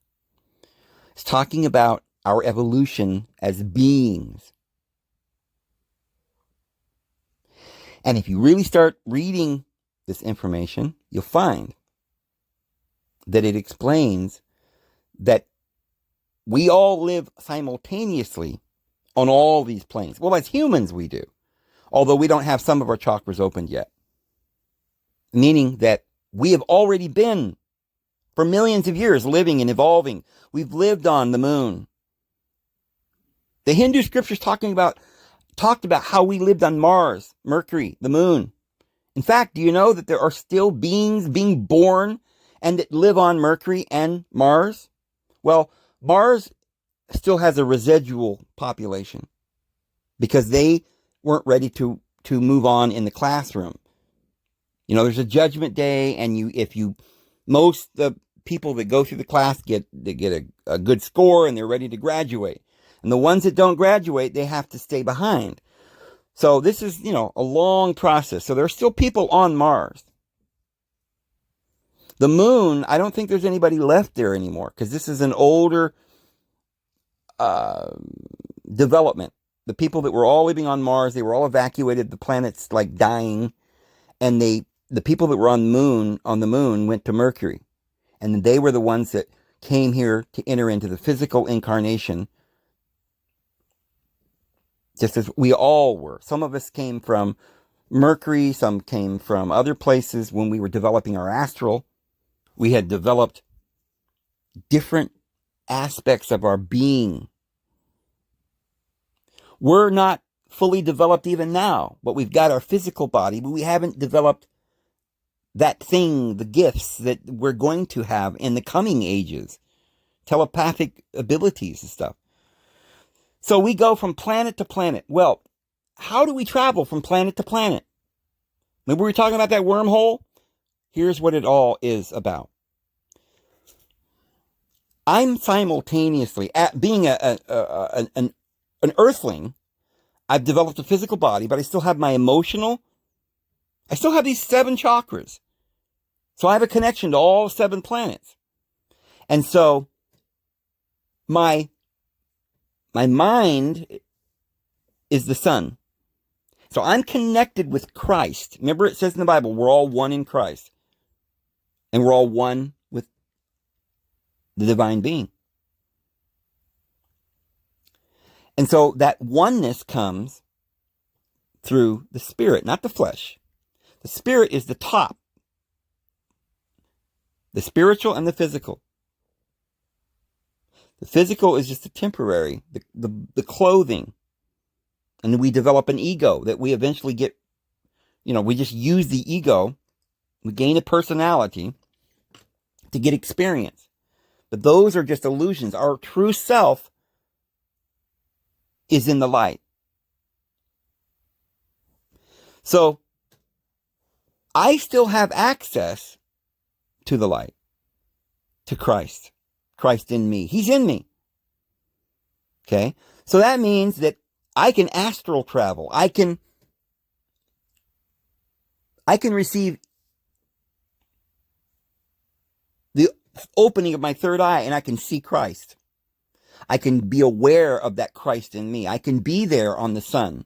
S1: It's talking about our evolution as beings. And if you really start reading this information, you'll find that it explains that we all live simultaneously on all these planes. Well, as humans we do, although we don't have some of our chakras opened yet. Meaning that we have already been, for millions of years, living and evolving. We've lived on the moon. The Hindu scriptures talked about how we lived on Mars, Mercury, the moon. In fact, do you know that there are still beings being born and that live on Mercury and Mars? Well, Mars still has a residual population because they weren't ready to move on in the classroom. You know, there's a judgment day, and most the people that go through the class get a good score, and they're ready to graduate. And the ones that don't graduate, they have to stay behind. So this is, a long process. So there are still people on Mars. The moon, I don't think there's anybody left there anymore, because this is an older development. The people that were all living on Mars, they were all evacuated. The planet's like dying, and the people that were on the moon went to Mercury, and they were the ones that came here to enter into the physical incarnation, just as we all were. Some of us came from Mercury, some came from other places. When we were developing our astral, we had developed different aspects of our being. We're not fully developed even now, but we've got our physical body, but we haven't developed that thing, the gifts that we're going to have in the coming ages, telepathic abilities and stuff. So we go from planet to planet. Well, how do we travel from planet to planet? Remember we were talking about that wormhole? Here's what it all is about. I'm simultaneously, at being an earthling, I've developed a physical body, but I still have my emotional, I still have these 7 chakras. So I have a connection to all 7 planets. And so my mind is the sun. So I'm connected with Christ. Remember, it says in the Bible, we're all one in Christ. And we're all one with the divine being. And so that oneness comes through the spirit, not the flesh. The spirit is the top. The spiritual and the physical. The physical is just a temporary, the clothing. And we develop an ego that we eventually get, we just use the ego. We gain a personality to get experience. But those are just illusions. Our true self is in the light. So I still have access to the light, to Christ. Christ in me. He's in me. Okay? So that means that I can astral travel. I can receive the opening of my third eye and I can see Christ. I can be aware of that Christ in me. I can be there on the sun.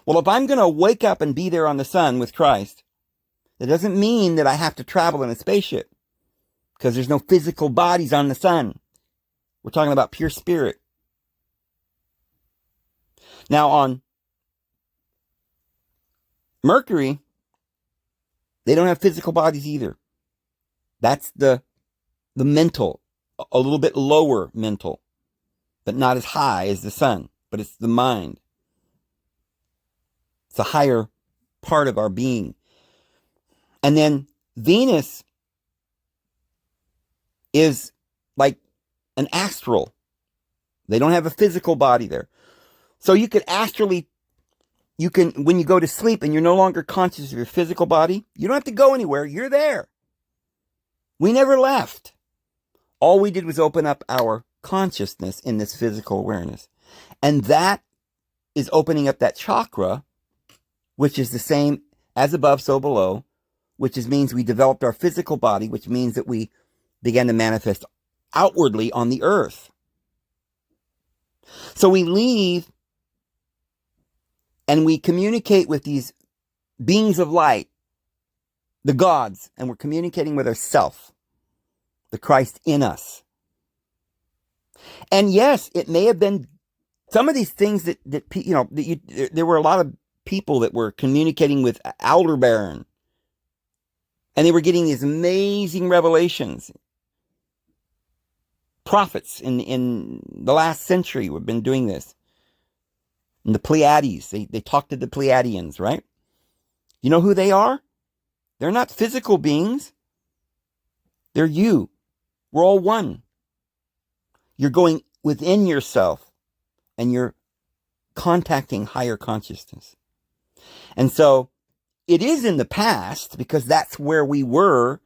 S1: Well, if I'm going to wake up and be there on the sun with Christ, that doesn't mean that I have to travel in a spaceship, because there's no physical bodies on the sun. We're talking about pure spirit. Now on Mercury, they don't have physical bodies either. That's the mental, a little bit lower mental, but not as high as the sun, but it's the mind. It's a higher part of our being. And then Venus is like an astral. They don't have a physical body there. So you could astrally, when you go to sleep and you're no longer conscious of your physical body, you don't have to go anywhere. You're there. We never left. All we did was open up our consciousness in this physical awareness. And that is opening up that chakra, which is the same as above, so below, which means we developed our physical body, which means that we began to manifest outwardly on the earth. So we leave and we communicate with these beings of light, the gods, and we're communicating with ourself, the Christ in us. And yes, it may have been some of these things that there were a lot of people that were communicating with Aldebaran, and they were getting these amazing revelations. Prophets in the last century have been doing this. And the Pleiades, they talk to the Pleiadians, right? You know who they are? They're not physical beings. They're you. We're all one. You're going within yourself and you're contacting higher consciousness. And so it is in the past, because that's where we were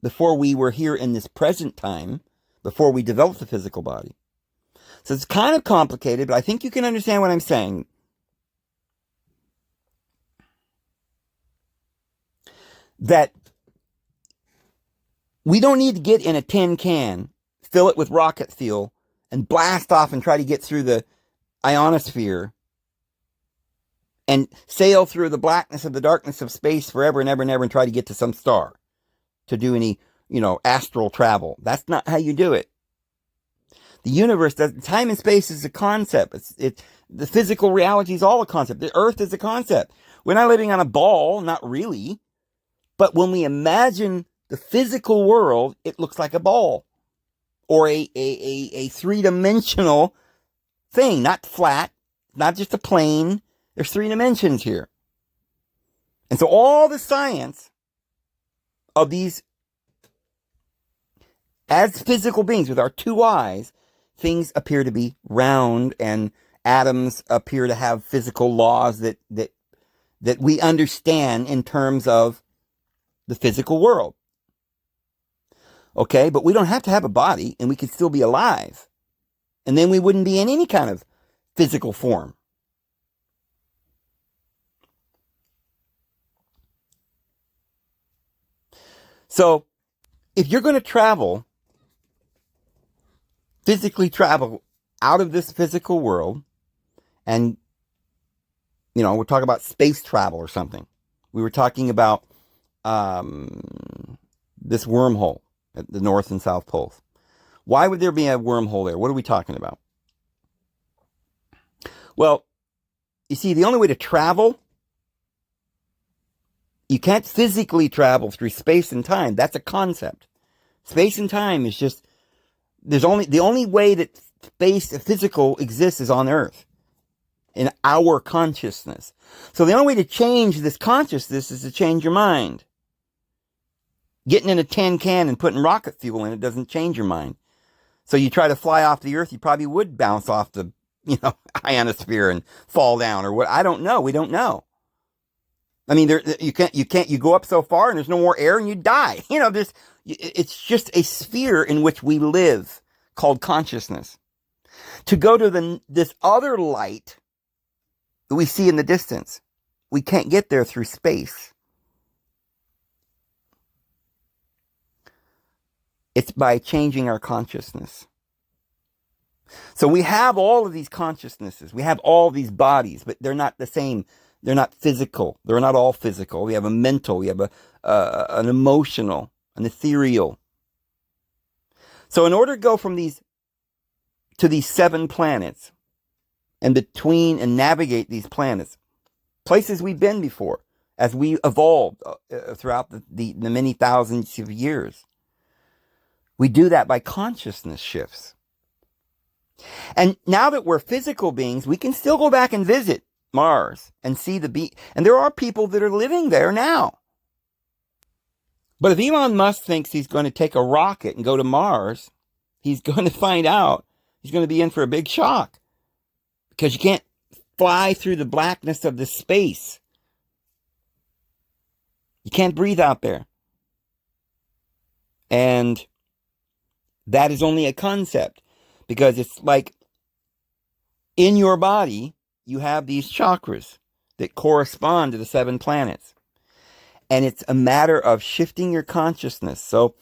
S1: before we were here in this present time, before we developed the physical body. So it's kind of complicated, but I think you can understand what I'm saying. That we don't need to get in a tin can, fill it with rocket fuel, and blast off and try to get through the ionosphere and sail through the blackness of the darkness of space forever and ever and ever and try to get to some star to do any, astral travel. That's not how you do it. The universe does. Time and space is a concept. The physical reality is all a concept. The earth is a concept. We're not living on a ball, not really. But when we imagine the physical world, it looks like a ball or a three-dimensional thing, not flat, not just a plane. There's 3 dimensions here. And so all the science of these, as physical beings with our 2 eyes, things appear to be round and atoms appear to have physical laws that we understand in terms of the physical world. Okay, but we don't have to have a body, and we could still be alive. And then we wouldn't be in any kind of physical form. So, if you're going to physically travel out of this physical world, and, we're talking about space travel or something. We were talking about this wormhole at the North and South Poles. Why would there be a wormhole there? What are we talking about? Well, you see, the only way to travel, you can't physically travel through space and time. That's a concept. Space and time is just, the only way that physical exists is on Earth, in our consciousness. So the only way to change this consciousness is to change your mind. Getting in a tin can and putting rocket fuel in it doesn't change your mind. So you try to fly off the Earth, you probably would bounce off the, ionosphere and fall down, or what? I don't know. We don't know. I mean, you go up so far and there's no more air and you die. It's just a sphere in which we live called consciousness. To go to this other light that we see in the distance, we can't get there through space. It's by changing our consciousness. So we have all of these consciousnesses. We have all these bodies, but they're not the same. They're not physical. They're not all physical. We have a mental. We have an emotional, an ethereal. So in order to go from these to these 7 planets, and between and navigate these planets, places we've been before, as we evolved throughout the many thousands of years, we do that by consciousness shifts. And now that we're physical beings, we can still go back and visit Mars and see and there are people that are living there now. But if Elon Musk thinks he's going to take a rocket and go to Mars, he's going to find out he's going to be in for a big shock, because you can't fly through the blackness of the space. You can't breathe out there. And that is only a concept, because it's like in your body, you have these chakras that correspond to the 7 planets. And it's a matter of shifting your consciousness. So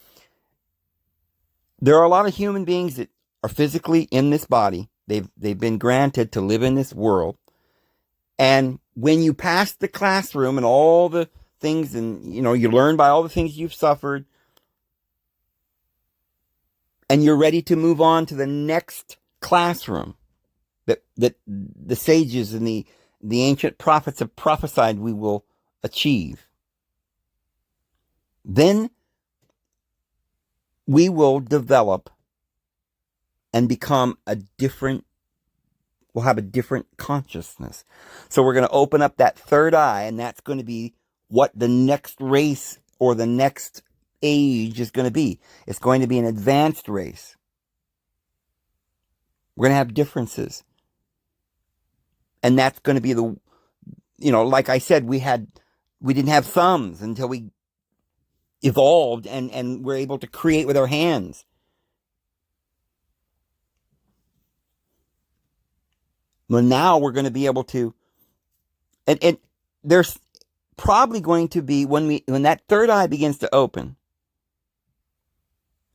S1: there are a lot of human beings that are physically in this body. They've been granted to live in this world. And when you pass the classroom and all the things, and you learn by all the things you've suffered, and you're ready to move on to the next classroom that the sages and the ancient prophets have prophesied we will achieve, then we will develop and we'll have a different consciousness. So we're going to open up that third eye, and that's going to be what the next race or the next age is going to be. It's going to be an advanced race. We're going to have differences. And that's going to be like I said, we didn't have thumbs until we evolved and we're able to create with our hands. Well, now we're going to be able to, and there's probably going to be, when that third eye begins to open,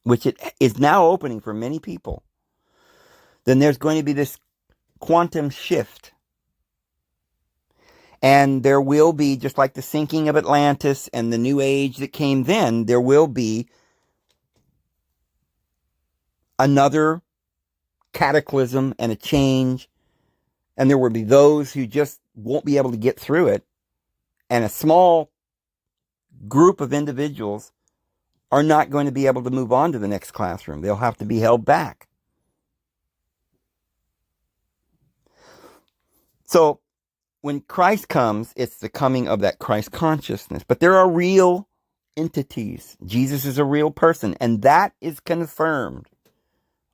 S1: which it is now opening for many people, then there's going to be this quantum shift. And there will be, just like the sinking of Atlantis and the new age that came then, there will be another cataclysm and a change. And there will be those who just won't be able to get through it. And a small group of individuals are not going to be able to move on to the next classroom. They'll have to be held back. So when Christ comes, it's the coming of that Christ consciousness. But there are real entities. Jesus is a real person, and that is confirmed.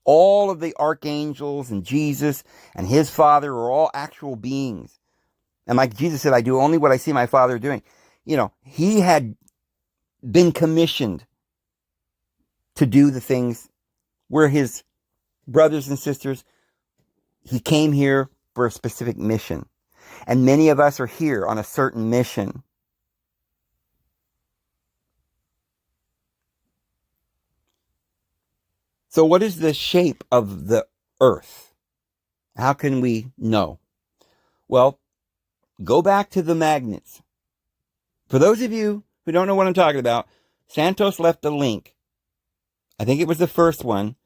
S1: All of the archangels and Jesus and his Father are all actual beings. And like Jesus said, I do only what I see my Father doing. He had been commissioned to do the things. We're his brothers and sisters. He came here for a specific mission. And many of us are here on a certain mission. So what is the shape of the earth? How can we know? Well, go back to the magnets. For those of you who don't know what I'm talking about, Santos left a link. I think it was the first one.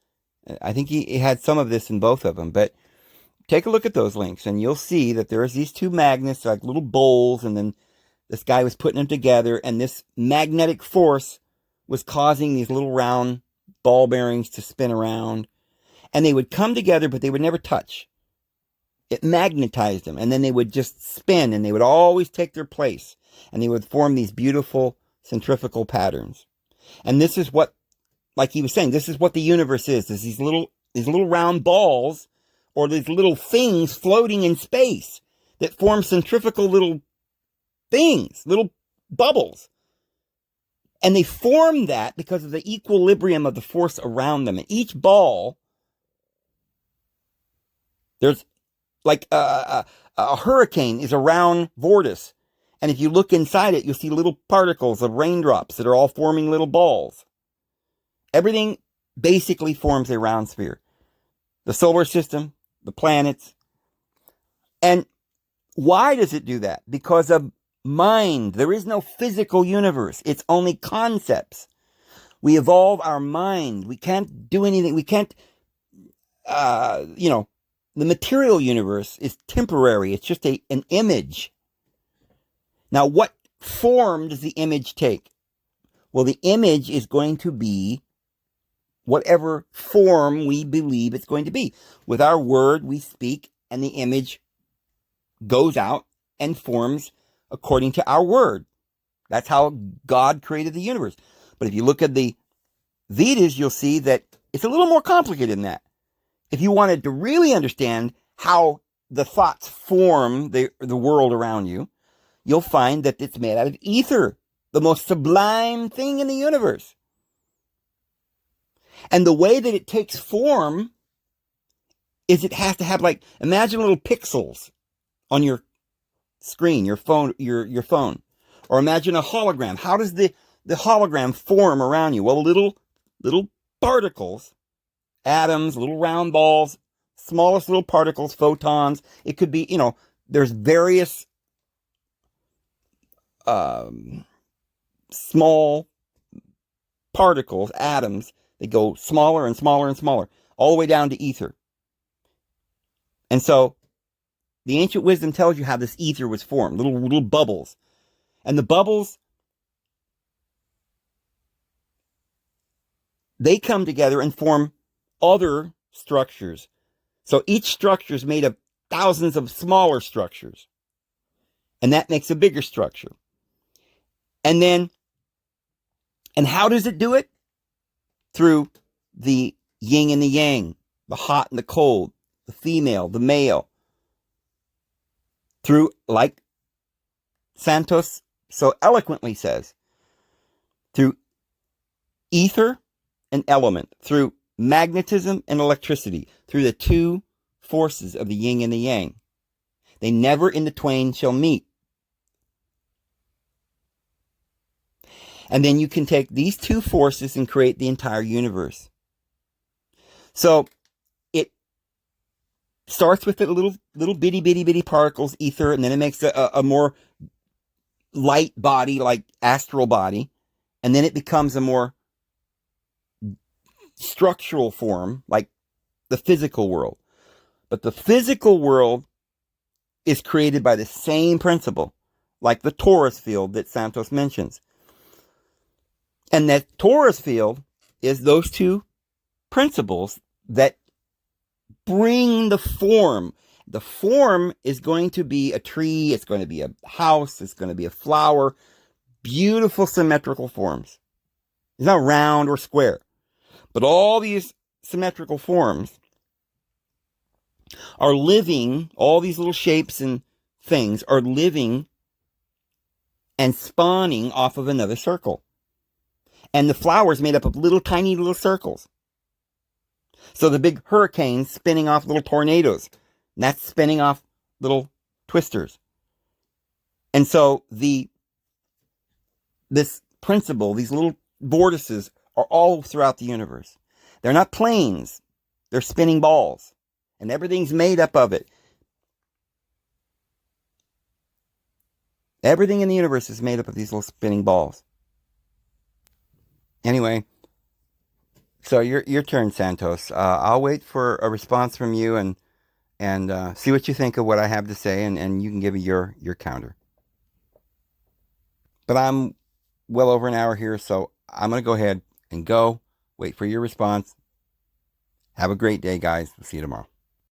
S1: I think he had some of this in both of them. But take a look at those links and you'll see that there's these two magnets, like little bowls, and then this guy was putting them together, and this magnetic force was causing these little round ball bearings to spin around. And they would come together, but they would never touch. It magnetized them, and then they would just spin, and they would always take their place, and they would form these beautiful centrifugal patterns. And this is what, like he was saying, this is what the universe is. There's these little round balls, or these little things floating in space that form centrifugal little things, little bubbles. And they form that because of the equilibrium of the force around them. And each ball, there's like a hurricane is a round vortex. And if you look inside it, you'll see little particles of raindrops that are all forming little balls. Everything basically forms a round sphere. The solar system, the planets. And why does it do that? Because of mind. There is no physical universe. It's only concepts. We evolve our mind. We can't do anything. We can't, the material universe is temporary. It's just an image. Now, what form does the image take? Well, the image is going to be whatever form we believe it's going to be. With our word, we speak, and the image goes out and forms according to our word. That's how God created the universe. But if you look at the Vedas, you'll see that it's a little more complicated than that. If you wanted to really understand how the thoughts form the world around you, you'll find that it's made out of ether, the most sublime thing in the universe. And the way that it takes form is it has to have, like, imagine little pixels on your screen, your phone, your phone. Or imagine a hologram. How does the hologram form around you? Well, little particles, atoms, little round balls, smallest little particles, photons. It could be, there's various small particles, atoms, that go smaller and smaller and smaller, all the way down to ether. And so the ancient wisdom tells you how this ether was formed, little bubbles. And the bubbles, they come together and form other structures. So each structure is made of thousands of smaller structures. And that makes a bigger structure. And how does it do it? Through the yin and the yang, the hot and the cold, the female, the male. Through, like Santos so eloquently says, through ether and element, through magnetism and electricity, through the two forces of the yin and the yang. They never in the twain shall meet. And then you can take these two forces and create the entire universe. So it starts with the little bitty particles, ether, and then it makes a more light body, like astral body. And then it becomes a more structural form, like the physical world. But the physical world is created by the same principle, like the torus field that Santos mentions. And that torus field is those two principles that bring the form. The form is going to be a tree, it's going to be a house, it's going to be a flower. Beautiful symmetrical forms. It's not round or square. But all these symmetrical forms are living, all these little shapes and things are living and spawning off of another circle. And the flower is made up of little tiny little circles. So the big hurricane's spinning off little tornadoes. And that's spinning off little twisters. And so this principle, these little vortices, are all throughout the universe. They're not planes. They're spinning balls. And everything's made up of it. Everything in the universe is made up of these little spinning balls. Anyway, so your turn, Santos. I'll wait for a response from you and see what you think of what I have to say, and you can give me your counter. But I'm well over an hour here, so I'm going to go ahead and go. Wait for your response. Have a great day, guys. We'll see you tomorrow.